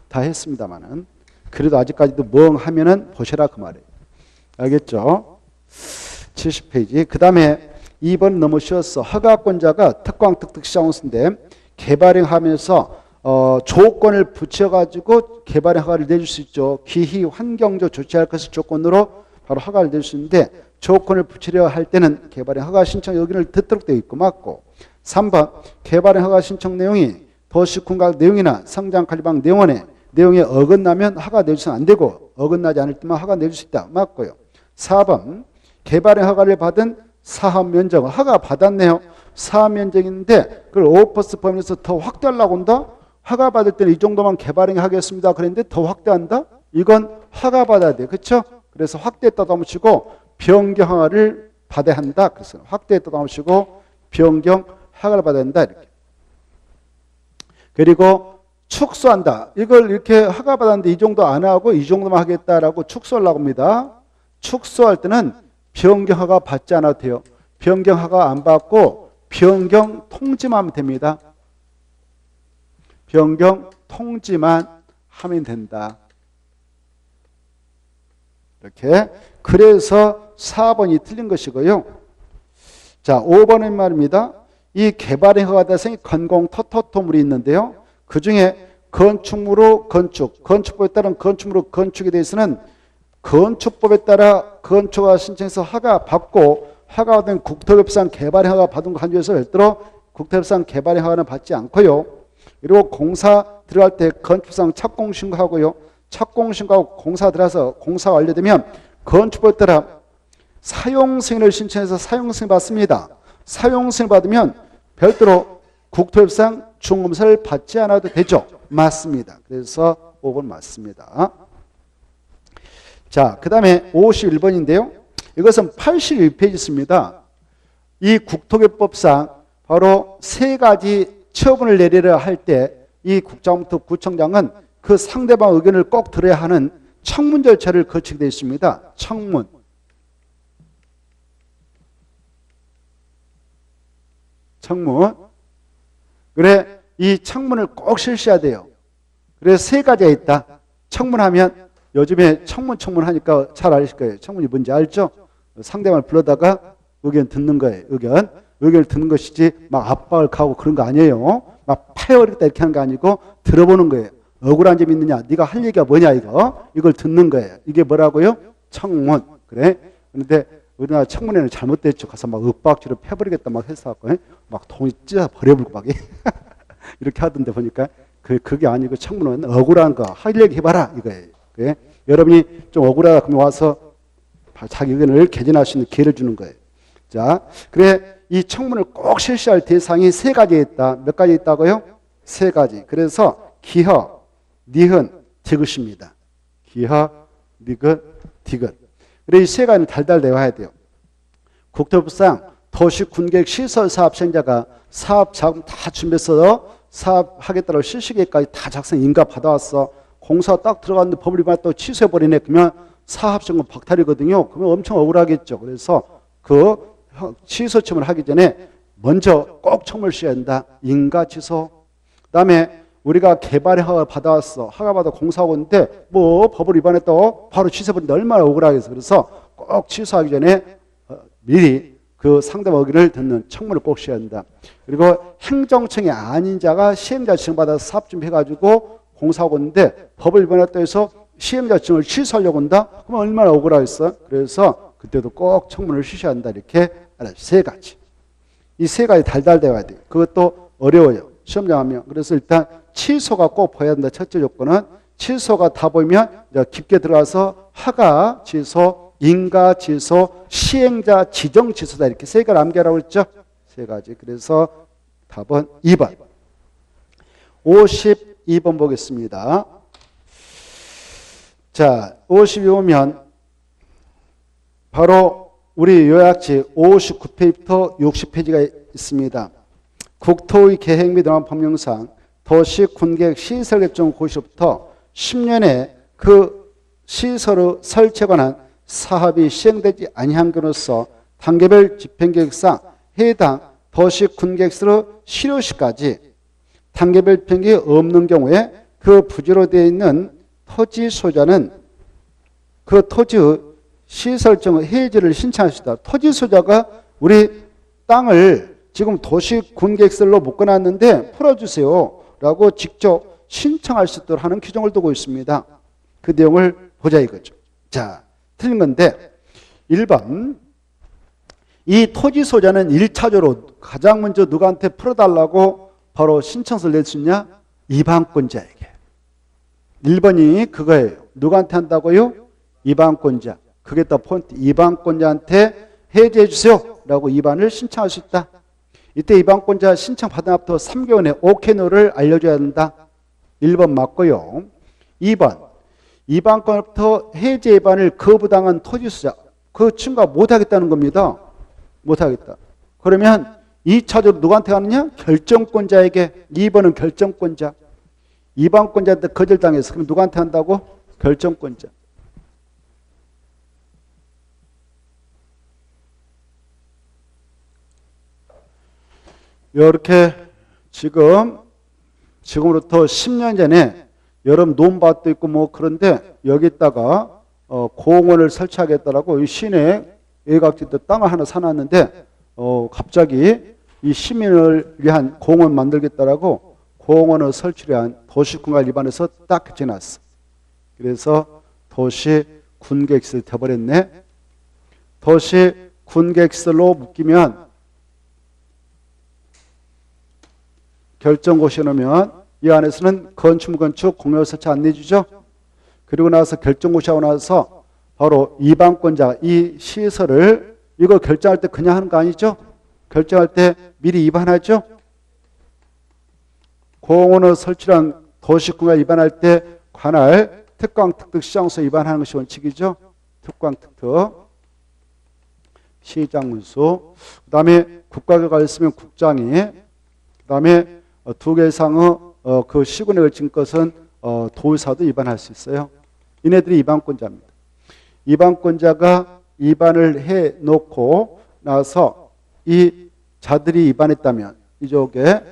다 했습니다만은 그래도 아직까지도 멍하면은 보시라 그 말이에요. 알겠죠? 70페이지. 그 다음에 2번 너무 쉬웠어. 허가권자가 특광특특시장원수인데 개발행하면서 조건을 붙여가지고 개발행 허가를 내줄 수 있죠. 기희 환경적 조치할 것을 조건으로 바로 허가를 낼 수 있는데 조건을 붙이려 할 때는 개발행 허가 신청 여기를 듣도록 되어 있고 맞고 3번 개발행 허가 신청 내용이 도시군각 내용이나 성장관리방 내용에 어긋나면 허가 내주서는 안 되고 어긋나지 않을 때만 허가 내줄 수 있다. 맞고요. 4번 개발행 허가를 받은 사업 면적 허가 받았네요. 사업 면적인데 그걸 오퍼스 범위에서 더 확대하려고 한다. 허가 받을 때는 이 정도만 개발행 하겠습니다. 그랬는데 더 확대한다. 이건 허가 받아야 돼. 그렇죠? 그래서 확대했다도 한번 치고 변경 허가를 받아야 한다. 그래서 확대했다도 한번 치고 변경 허가를 받아야 한다. 이렇게. 그리고 축소한다. 이걸 이렇게 허가 받았는데 이 정도 안 하고 이 정도만 하겠다라고 축소하려고 합니다. 축소할 때는 변경 허가 받지 않아도 돼요. 변경 허가 안 받고 변경 통지만 하면 됩니다. 변경 통지만 하면 된다. 이렇게. 그래서 4번이 틀린 것이고요. 자, 5번은 말입니다. 이 개발의 허가 대상이 건공 토토토물이 있는데요. 그 중에 건축물로 건축, 건축법에 따른 건축물로 건축에 대해서는 건축법에 따라 건축허가 신청해서 허가 받고 허가된 국토협상 개발의 허가 받은 거 한주에서 별도로 국토협상 개발의 허가는 받지 않고요. 그리고 공사 들어갈 때 건축상 착공신고하고요. 착공신고하고 공사 들어가서 공사 완료되면 건축법에 따라 사용승인을 신청해서 사용승인 받습니다. 사용승인 받으면 별도로 국토협상 중검사를 받지 않아도 되죠. 맞습니다. 그래서 5번 맞습니다. 자, 그 다음에 51번인데요. 이것은 82페이지 있습니다. 이 국토개법상 바로 세 가지 처분을 내리려 할 때 이 국장부터 구청장은 그 상대방 의견을 꼭 들어야 하는 청문 절차를 거치게 되어 있습니다. 청문. 청문. 그래, 이 청문을 꼭 실시해야 돼요. 그래서 세 가지가 있다. 청문하면 요즘에 청문 하니까 잘 아실 거예요. 청문이 뭔지 알죠? 상대방을 불러다가 의견 듣는 거예요. 의견을 듣는 것이지 막 압박을 가하고 그런 거 아니에요. 막 파열했다 이렇게 하는 거 아니고 들어보는 거예요. 억울한 점이 있느냐? 네가 할 얘기가 뭐냐 이걸 듣는 거예요. 이게 뭐라고요? 청문. 그래? 그런데 우리나라 청문회는 잘못됐죠. 가서 막 윽박지로 패버리겠다 막 했었고 막 돈이 찢어 버려버리고 막 이렇게 하던데 보니까 그게 아니고 청문은 억울한 거 할 얘기 해봐라 이거예요. 그래? 여러분이 좀 억울하다 그러면 와서 자기 의견을 개진할 수 있는 기회를 주는 거예요. 자, 그래 이 청문을 꼭 실시할 대상이 세 가지 있다. 몇 가지 있다고요? 세 가지. 그래서 기허, 니흔, 디귿입니다. 기허, 니귿, 디귿. 그래 이 세 가지는 달달 내와야 돼요. 국토부상 도시군계획 시설 사업 시행자가 사업 자금 다 준비해서 사업하겠다고 실시계획까지 다 작성 인가 받아왔어. 공사 딱 들어갔는데 법을 위반 또 취소해버리네. 그러면 사업 시행은 박탈이거든요. 그러면 엄청 억울하겠죠. 그래서 그 취소 청문을 하기 전에 먼저 꼭 청문을 시해야 한다. 인가 취소. 그다음에 우리가 개발의 허가를 받아왔어. 허가 받아 공사하고 있는데 뭐 법을 위반했다고 바로 취소해버리는데 얼마나 억울하겠어. 그래서 꼭 취소하기 전에 미리 그 상대방 의견을 듣는 청문을 꼭 시해야 한다. 그리고 행정청이 아닌 자가 시행자 지정받아서 사업 준비해가지고 공사하고 있는데 법을 위반했다고 해서 시행자 지정을 취소하려고 한다? 그러면 얼마나 억울하겠어. 그래서 그때도 꼭 청문을 실시해야 한다. 이렇게 알아요. 세 가지. 이 세 가지 달달 되어야 돼요. 그것도 어려워요. 시험장 하면. 그래서 일단 취소가 꼭 보여야 한다. 첫째 조건은 취소가 다 보이면 이제 깊게 들어가서 허가 취소, 인가 취소, 시행자 지정 취소다. 이렇게 세 가지 암기하라고 했죠. 세 가지. 그래서 답은 2번. 52번 보겠습니다. 자, 52번 바로 우리 요약지 59페이지부터 60페이지가 있습니다. 국토의 계획 및 운영 법령상 도시군계획 시설개정 고시로부터 10년에 그 시설의 설치에 관한 사업이 시행되지 아니한 경우로서 단계별 집행계획상 해당 도시군계획서의 실효시까지 단계별 집행계획이 없는 경우에 그 부지로 되어 있는 토지 소유자는 그 토지의 시설정의 해지를 신청할 수 있다. 토지 소유자가 우리 땅을 지금 도시군계획서로 묶어놨는데 풀어주세요 라고 직접 신청할 수 있도록 하는 규정을 두고 있습니다. 그 내용을 보자 이거죠. 자, 틀린 건데 1번 이 토지 소유자는 1차적으로 가장 먼저 누구한테 풀어달라고 바로 신청서를 낼 수 있냐? 이방권자에게. 1번이 그거예요. 누구한테 한다고요? 이방권자. 그게 또 포인트. 이방권자한테 해제해 주세요 라고 이반을 신청할 수 있다. 이때 이방권자 신청 받은 앞부터 3개월 내에 오케이노를 알려줘야 된다. 1번 맞고요. 2번 이방권부터 해제 이반을 거부당한 토지소유자 그 친구가 못하겠다는 겁니다. 못하겠다. 그러면 2차적으로 누구한테 가느냐? 결정권자에게. 2번은 결정권자. 이방권자한테 거절당해서 그럼 누구한테 한다고? 결정권자. 이렇게 지금으로부터 10년 전에 여러분 논밭도 있고 뭐 그런데 여기다가 공원을 설치하겠다라고 이 시내 외곽지도 땅을 하나 사놨는데 갑자기 이 시민을 위한 공원 만들겠다라고 공원을 설치를 한 도시군계획 위반해서 딱 지났어. 그래서 도시군계획서를 돼버렸네. 도시 군객설로 묶이면 결정고시에 놓으면 이 안에서는 건축, 공여설치 안 내주죠. 그리고 나서 결정고시하고 나서 바로 입안권자 이 시설을 이거 결정할 때 그냥 하는 거 아니죠? 결정할 때 미리 입안하죠. 공원을 설치한 도시공약 입안할 때 관할 특광특특 시장소 입안하는 것이 원칙이죠. 특광특특 시장문수. 그 다음에 국가교과가 있으면 국장이, 그 다음에 2개 이상의 그 시군에 걸친 것은 도의사도 입안할 수 있어요. 이네들이 입안권자입니다. 입안권자가 입안을 해 놓고 나서 이 자들이 입안했다면 이쪽에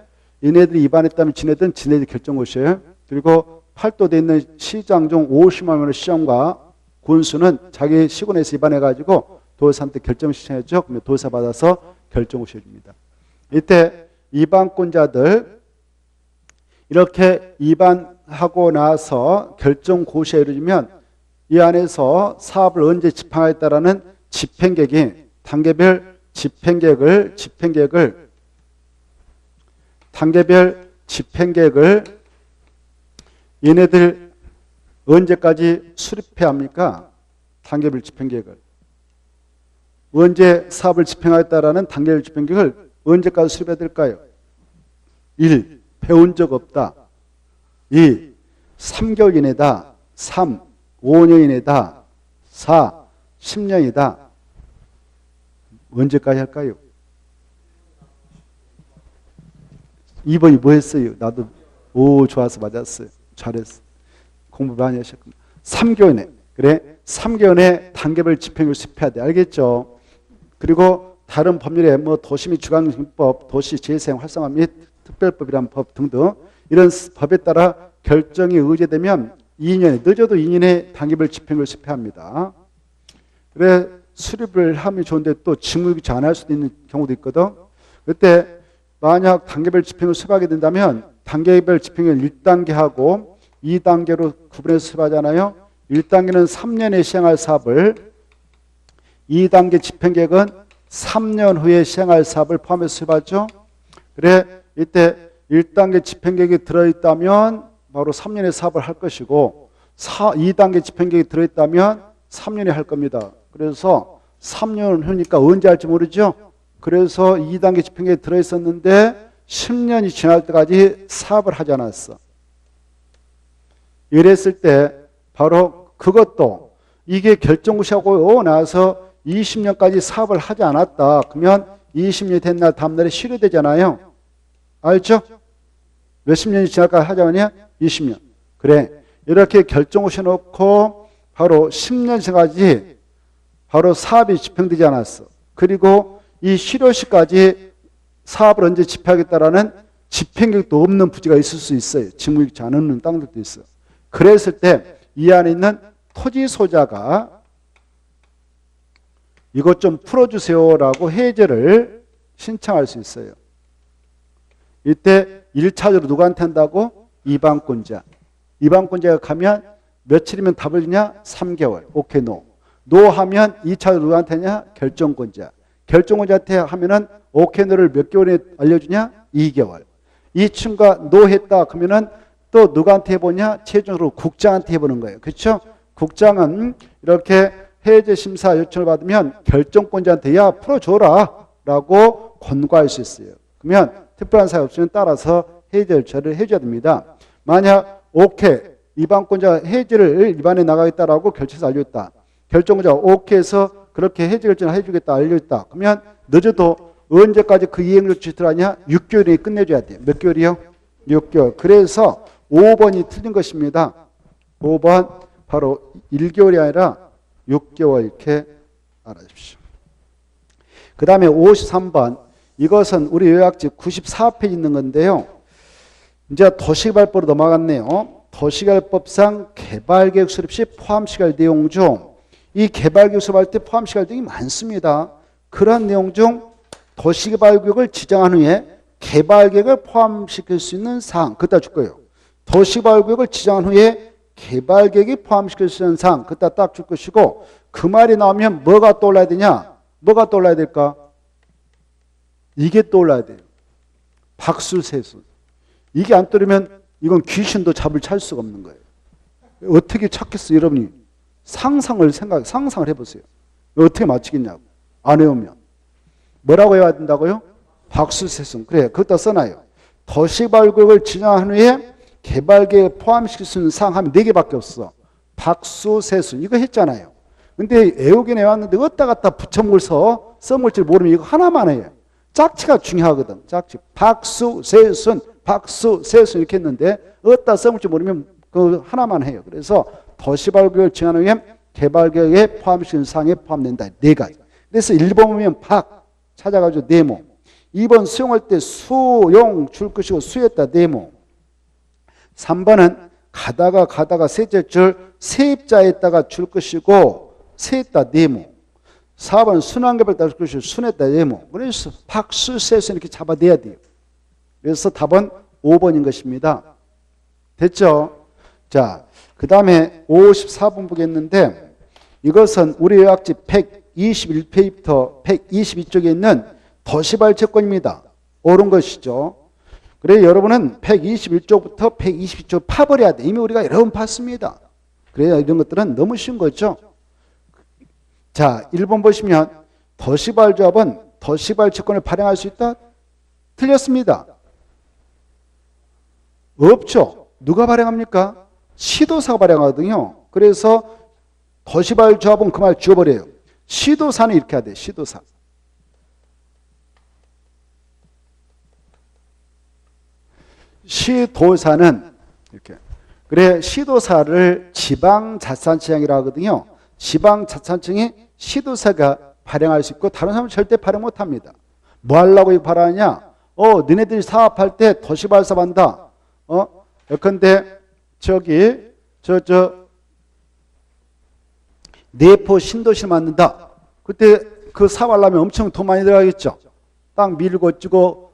이네들이 입안했다면 지네들이 결정고시예요. 그리고 팔도되어 있는 시장 중 50만 명의 시장과 군수는 자기 시군에서 입안해가지고 도의사한테 결정 신청했죠. 그러면 도의사 받아서 결정고시 해줍니다. 이때 입안권자들 이렇게 입안하고 나서 결정고시에 이르면 이 안에서 사업을 언제 집행하겠다라는 집행계획이 단계별 단계별 집행계획을 얘네들 언제까지 수립해야 합니까? 단계별 집행계획을. 언제 사업을 집행하겠다라는 단계별 집행계획을 언제까지 수립해야 될까요? 1. 배운 적 없다. 2. 3개월 이내다. 3. 5년 이내다. 4. 10년이다. 언제까지 할까요? 2번이 뭐 했어요? 나도 좋아서 맞았어요. 잘했어. 공부 많이 하셨구나. 3개월 내. 그래? 3개월 내 단계별 집행을 수립해야 돼. 알겠죠? 그리고 다른 법률에 뭐 도시 및 주관법, 도시 재생 활성화 및 특별법이란 법 등등 이런 법에 따라 결정이 의제되면 2년에 늦어도 2년에 단계별 집행을 수립합니다. 그래 수립을 하면 좋은데 또 직무유기 안 할 수도 있는 경우도 있거든. 그때 만약 단계별 집행을 수립하게 된다면 단계별 집행을 1단계 하고 2단계로 구분해서 수립하잖아요. 1단계는 3년에 시행할 사업을, 2단계 집행계획은 3년 후에 시행할 사업을 포함해서 수립하죠. 그래 이때 1단계 집행계획이 들어있다면 바로 3년의 사업을 할 것이고 2단계 집행계획이 들어있다면 3년에 할 겁니다. 그래서 3년 후니까 언제 할지 모르죠. 그래서 2단계 집행계획이 들어있었는데 10년이 지날 때까지 사업을 하지 않았어. 이랬을 때 바로 그것도 이게 결정고시하고 나서 20년까지 사업을 하지 않았다. 그러면 20년이 된 날 다음 날에 실효되잖아요. 알죠? 몇십 년이 지날까 하자면요 20년. 그래 이렇게 결정고시 놓고 바로 10년 전까지 바로 사업이 집행되지 않았어. 그리고 이 실효시까지 사업을 언제 집행하겠다라는 집행계획도 없는 부지가 있을 수 있어요. 직무유기치 않은 땅들도 있어. 그랬을 때 이 안에 있는 토지 소자가 이것 좀 풀어주세요라고 해제를 신청할 수 있어요. 이때 1차적으로 누구한테 한다고? 입안권자. 입안권자가 가면 며칠이면 답을 주냐? 3개월. 오케이, 노. 노 하면 2차적으로 누구한테 하냐? 결정권자. 결정권자한테 하면은 오케이, 노를 몇 개월에 알려주냐? 2개월. 이 친구가 노 했다 그러면은 또 누구한테 해보냐? 최종적으로 국장한테 해보는 거예요. 그렇죠? 국장은 이렇게 해제 심사 요청을 받으면 결정권자한테 야 풀어줘라 라고 권고할 수 있어요. 그러면 특별한 사유 없으면 따라서 해제 절차를 해줘야 됩니다. 만약 오케이 입안권자 해제를 입안에 나가겠다라고 결정해서 알려줬다. 결정권자가 오케이해서 그렇게 해제 결정을 해주겠다 알려줬다. 그러면 늦어도 언제까지 그 이행 조치 들어가냐? 6개월이 끝내줘야 돼요. 몇 개월이요? 6개월. 그래서 5번이 틀린 것입니다. 5번 바로 1개월이 아니라 6개월 이렇게 알아주십시오. 그 다음에 53번 이것은 우리 요약집 94페이지 있는 건데요. 이제 도시개발법으로 넘어갔네요. 도시개발법상 개발계획 수립 시 포함시할 내용 중 이 개발계획 수립할 때 포함시할 내용이 많습니다. 그런 내용 중 도시개발구역을 지정한 후에 개발계획을 포함시킬 수 있는 사항 그따 줄 거예요. 도시개발구역을 지정한 후에 개발계획이 포함시킬 수 있는 사항 그따 딱 줄 것이고 그 말이 나오면 뭐가 떠올라야 되냐? 뭐가 떠올라야 될까? 이게 떠올라야 돼요. 박수세순. 이게 안 떠오르면 이건 귀신도 잡을 찰 수가 없는 거예요. 어떻게 찾겠어, 여러분이? 상상을 해보세요. 어떻게 맞히겠냐고. 안 외우면. 뭐라고 해야 된다고요? 박수세순. 그래, 거기다 써놔요. 도시발구역을 지정한 후에 개발계획에 포함시킬 수 있는 사항 하면 4개밖에 없어. 박수세순. 이거 했잖아요. 근데 애우긴 해왔는데 어디다 갖다 붙여먹을 써먹을 줄 모르면 이거 하나만 해요. 짝치가 중요하거든. 짝치. 박수세순, 박수세순 이렇게 했는데 어디다 써먹을 줄 모르면 그 하나만 해요. 그래서 도시발구역을 지정한 후에 개발계획에 포함시키는 사항에 포함된다. 4가지. 그래서 1번 보면 박 찾아가지고 네모. 2번 수용할 때 수용 줄 것이고 수였다 네모. 3번은 가다가 셋째 줄 세입자에다가 줄 것이고 세했다 네모. 4번은 순환개발에다가 줄 것이고 순했다 네모. 그래서 박수세에서 이렇게 잡아내야 돼요. 그래서 답은 5번인 것입니다. 됐죠? 자, 그 다음에 54번 보겠는데 이것은 우리 요약집 121페이지부터 122쪽에 있는 도시발채권입니다. 옳은 것이죠. 그래 여러분은 121쪽부터 122쪽 파버려야 돼. 이미 우리가 여러 번 봤습니다. 그래야 이런 것들은 너무 쉬운 거죠. 자, 1번 보시면 도시발조합은 도시발채권을 발행할 수 있다? 틀렸습니다. 없죠. 누가 발행합니까? 시도사가 발행하거든요. 그래서 도시발조합은 그 말 지워버려요. 시도사는 이렇게 해야 돼. 시도사. 시도사는 이렇게. 그래 시도사를 지방자치단체장이라고 하거든요. 지방자치단체장이 시도사가 발행할 수 있고 다른 사람은 절대 발행 못합니다. 뭐 하려고 이거 발행하냐? 너네들이 사업할 때 도시발사업 한다. 예컨대 저기 내포 신도시를 만든다. 그때 그 사업하려면 엄청 돈 많이 들어가겠죠. 땅 밀고 찌고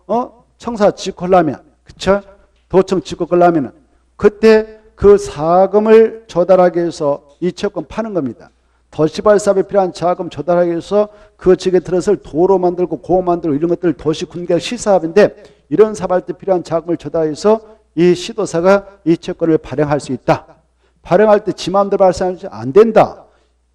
청사 짓고 하려면 그쵸? 도청 짓고 하려면 그때 그 사금을 조달하기 위해서 이 채권 파는 겁니다. 도시발사업에 필요한 자금 조달하기 위해서 그 지역에 들어서 도로 만들고 공원 만들고 이런 것들 도시 군계 시사업인데 이런 사업할 때 필요한 자금을 조달하기 위해서 이 시도사가 이 채권을 발행할 수 있다. 발행할 때 지 마음대로 발행하면 안 된다.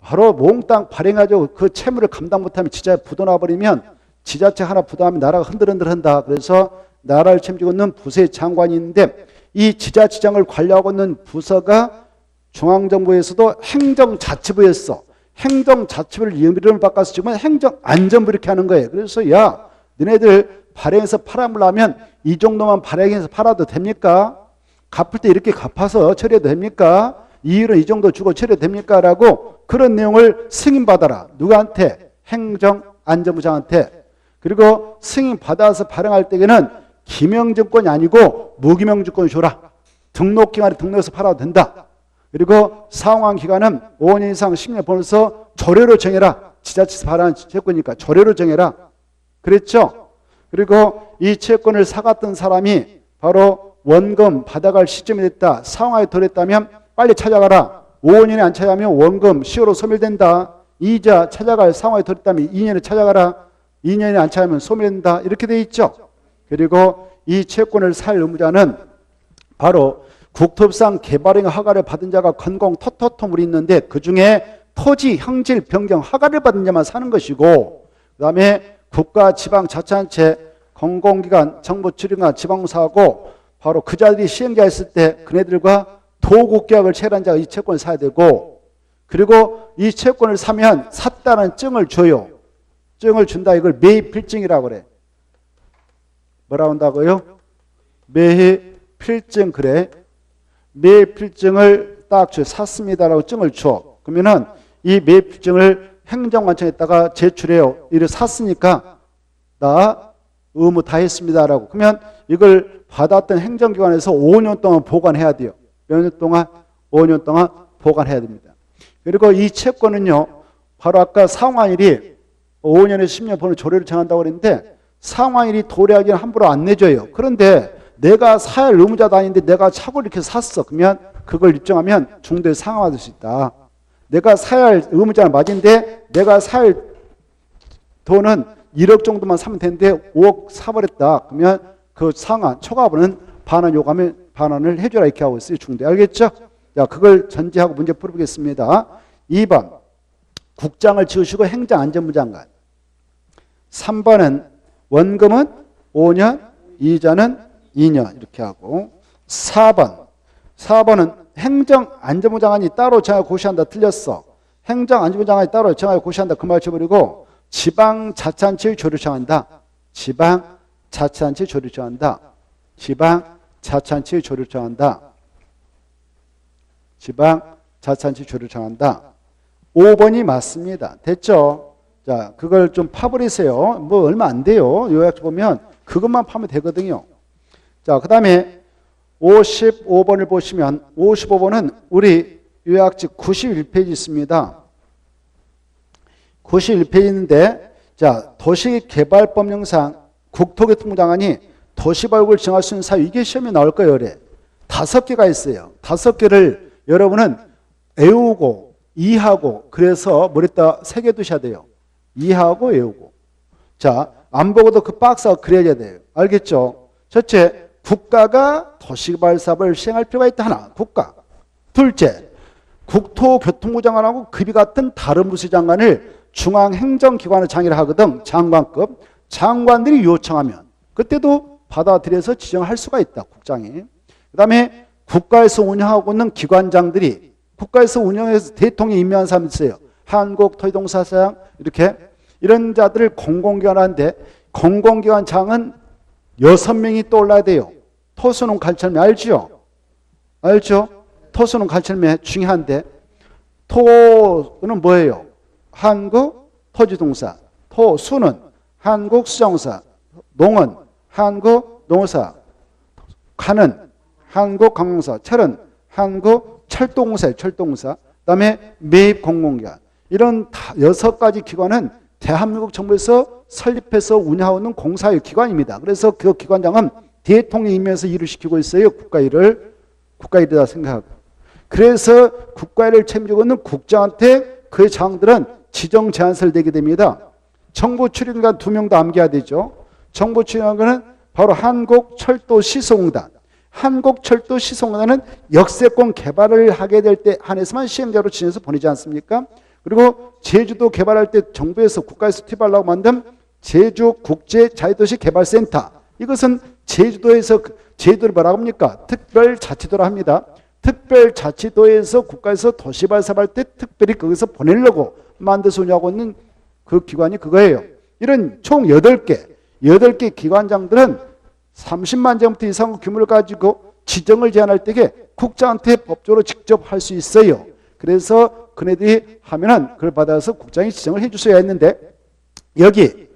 바로 몽땅 발행하죠. 그 채무를 감당 못하면 지자체 부도나버리면 지자체 하나 부도하면 나라가 흔들흔들한다. 그래서 나라를 책임지고 있는 부서의 장관이 있는데 이 지자체장을 관리하고 있는 부서가 중앙정부에서도 행정자치부였어. 행정자치부를 이름을 바꿔서 지금 행정안전부 이렇게 하는 거예요. 그래서 야 너네들 발행해서 팔아보려면 이 정도만 발행해서 팔아도 됩니까? 갚을 때 이렇게 갚아서 처리해도 됩니까? 이율은 이 정도 주고 처리해도 됩니까? 라고 그런 내용을 승인받아라. 누구한테? 행정안전부장한테. 그리고 승인받아서 발행할 때에는 기명증권이 아니고 무기명증권 줘라. 등록기간에 등록해서 팔아도 된다. 그리고 사용기간은 5년 이상 10년 벌어서 조례로 정해라. 지자체에서 발행한 채권이니까 조례로 정해라. 그랬죠? 그리고 이 채권을 사갔던 사람이 바로 원금 받아갈 시점이 됐다. 상황에 도래했다면 빨리 찾아가라. 5년에 안 찾아가면 원금 시효로 소멸된다. 이자 찾아갈 상황에 도래했다면 2년에 찾아가라. 2년에 안 찾아가면 소멸된다. 이렇게 돼 있죠. 그리고 이 채권을 살 의무자는 바로 국토부상 개발행 허가를 받은 자가 건공 토토토물이 있는데 그중에 토지 형질 변경 허가를 받은 자만 사는 것이고 그 다음에 국가 지방자치단체 공공기관 정부출입기관 지방사하고 바로 그 자들이 시행자였을 때 그네들과 도국계약을 체결한 자가 이 채권을 사야 되고 그리고 이 채권을 사면 샀다는 증을 줘요. 증을 준다. 이걸 매입필증이라고 그래. 뭐라고 한다고요? 매입필증 그래. 매입필증을 딱 줘. 샀습니다라고 증을 줘. 그러면은 이 매입필증을 행정관청에다가 제출해요. 이를 샀으니까 나 의무 다 했습니다라고. 그러면 이걸 받았던 행정기관에서 5년 동안 보관해야 돼요. 몇 년 동안? 5년 동안 보관해야 됩니다. 그리고 이 채권은요. 바로 아까 상환일이 5년에서 10년 번호 조례를 정한다고 그랬는데 상환일이 도래하기는 함부로 안 내줘요. 그런데 내가 사야 할 의무자도 아닌데 내가 차고 이렇게 샀어. 그러면 그걸 입증하면 중도에 상환받을 수 있다. 내가 사야 할 의무자는 맞은데 내가 사야 할 돈은 1억 정도만 사면 되는데 5억 사버렸다. 그러면 그 상한 초과분은 반환 요구하면 반환을 해줘라 이렇게 하고 있어요. 중대. 알겠죠? 자, 그걸 전제하고 문제 풀어보겠습니다. 2번 국장을 지으시고 행정안전부장관. 3번은 원금은 5년, 이자는 2년 이렇게 하고 4번은 행정안전부장관이 따로 정하여 고시한다. 틀렸어. 행정안전부장관이 따로 정하여 고시한다. 그 말 쳐버리고 지방자치단체의 조례를 정한다. 지방자치단체의 조례를 정한다. 지방자치단체의 조례를 정한다. 지방자치단체의 조례를 정한다. 5번이 맞습니다. 됐죠? 자, 그걸 좀 파버리세요. 뭐 얼마 안 돼요. 요약 보면 그것만 파면 되거든요. 자, 그 다음에 55번을 보시면 55번은 우리 요약지 91페이지 있습니다. 91페이지인데 자, 도시개발법령상 국토교통부장관이 도시발굴을 정할 수 있는 사유 이게 시험에 나올 거예요. 그래. 5개가 있어요. 5개를 여러분은 외우고 이해하고 그래서 머리에다 새겨두셔야 돼요. 이해하고 외우고. 자, 안 보고도 그 박스가 그려야 돼요. 알겠죠? 첫째, 국가가 도시개발 사업을 시행할 필요가 있다. 하나, 국가. 둘째, 국토교통부 장관하고 급이 같은 다른 부서 장관을 중앙행정기관을 장애를 하거든. 장관급. 장관들이 요청하면 그때도 받아들여서 지정할 수가 있다. 국장이. 그 다음에 국가에서 운영하고 있는 기관장들이 국가에서 운영해서 대통령이 임명한 사람이 있어요. 한국토지동사장 이렇게 이런 자들을 공공기관하는데 공공기관장은 6명이 떠올라야 돼요. 토수는 갈철매 알죠? 알죠? 토수는 갈철매 중요한데 토는 뭐예요? 한국토지동사. 토수는 한국수자공사. 농은 한국농어사. 간은 한국관공사. 철은 한국철도공사예요. 철도공사. 그 다음에 매입공공기관. 이런 6가지 기관은 대한민국 정부에서 설립해서 운영하고 있는 공사의 기관입니다. 그래서 그 기관장은 대통령이 임명해서 일을 시키고 있어요. 국가일이다 생각하고. 그래서 국가일을 책임지고 있는 국장한테 그의 장들은 지정 제안서를 내게 됩니다. 정부 출입기관 2명도 암기해야 되죠. 정부 출입기관은 바로 한국철도시설공단. 한국철도시설공단은 역세권 개발을 하게 될 때 한해서만 시행자로 지정해서 보내지 않습니까? 그리고 제주도 개발할 때 정부에서 국가에서 투입하려고 만든 제주국제자유도시개발센터. 이것은 제주도에서 제주도를 뭐라고 합니까? 특별자치도라 합니다. 특별자치도에서 국가에서 도시발사할 때 특별히 거기서 보내려고 만들어서 운영하고 있는 그 기관이 그거예요. 이런 총 8개 기관장들은 30만 제곱미터 이상 규모를 가지고 지정을 제한할 때에 국장한테 법적으로 직접 할 수 있어요. 그래서 그네들이 하면은 그걸 받아서 국장이 지정을 해 주셔야 했는데 여기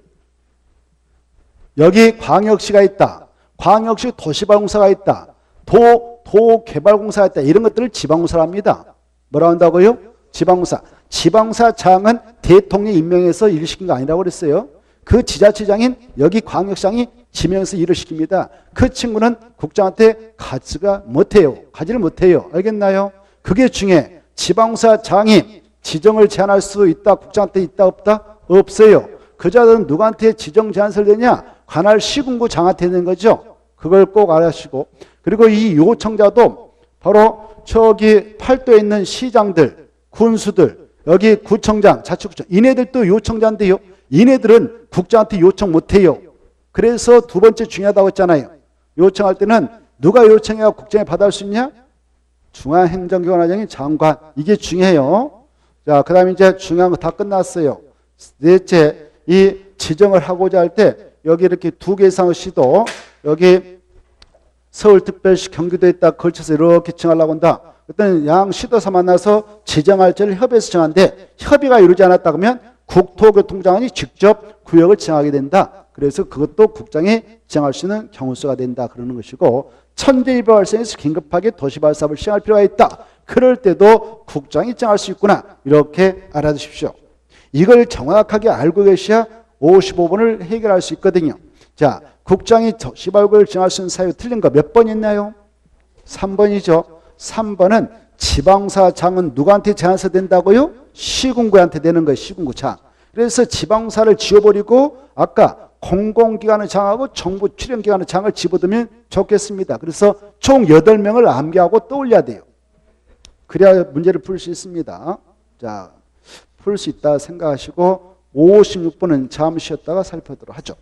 광역시가 있다. 광역시 도시발공사가 있다. 도개발공사가 있다. 이런 것들을 지방공사라 합니다. 뭐라 한다고요? 지방공사. 지방공사장은 대통령이 임명해서 일을 시킨 거 아니라고 그랬어요. 그 지자체장인 여기 광역시장이 지명해서 일을 시킵니다. 그 친구는 국장한테 가지를 못해요. 알겠나요? 그게 중에 지방공사장이 지정을 제한할 수 있다. 국장한테 있다 없다? 없어요. 그 자들은 누구한테 지정 제한서를 내냐? 관할 시군구 장한테 내는 거죠. 그걸 꼭 알아주시고. 그리고 이 요청자도 바로 저기 팔도에 있는 시장들, 군수들, 여기 구청장, 자치구청, 이네들도 요청자인데요. 이네들은 국장한테 요청 못해요. 그래서 두 번째 중요하다고 했잖아요. 요청할 때는 누가 요청해야 국장이 받을 수 있냐? 중앙행정기관장인 장관. 이게 중요해요. 자, 그 다음에 이제 중요한 거 다 끝났어요. 넷째, 이 지정을 하고자 할 때 여기 이렇게 2개 이상의 시도, 여기 서울특별시, 경기도에 딱 걸쳐서 이렇게 정하려고 한다. 그때는 양 시도사 만나서 지정할 때를 협의해서 정하는데 협의가 이루어지지 않았다 그러면 국토교통부장관이 직접 구역을 정하게 된다. 그래서 그것도 국장이 지정할 수 있는 경우수가 된다. 그러는 것이고 천재일보가 발생해서 긴급하게 도시발 사업을 시행할 필요가 있다. 그럴 때도 국장이 정할 수 있구나. 이렇게 알아두십시오. 이걸 정확하게 알고 계셔야 55번을 해결할 수 있거든요. 자, 국장이 도시발굴을 정할 수 있는 사유 틀린 거 몇 번 있나요? 3번이죠. 3번은 지방사장은 누구한테 제안서 된다고요? 시군구한테 되는 거예요. 시군구장. 그래서 지방사를 지워버리고 아까 공공기관의 장하고 정부 출연기관의 장을 집어넣으면 좋겠습니다. 그래서 총 8명을 암기하고 떠올려야 돼요. 그래야 문제를 풀 수 있습니다. 자, 풀 수 있다 생각하시고 56번은 잠시 쉬었다가 살펴보도록 하죠.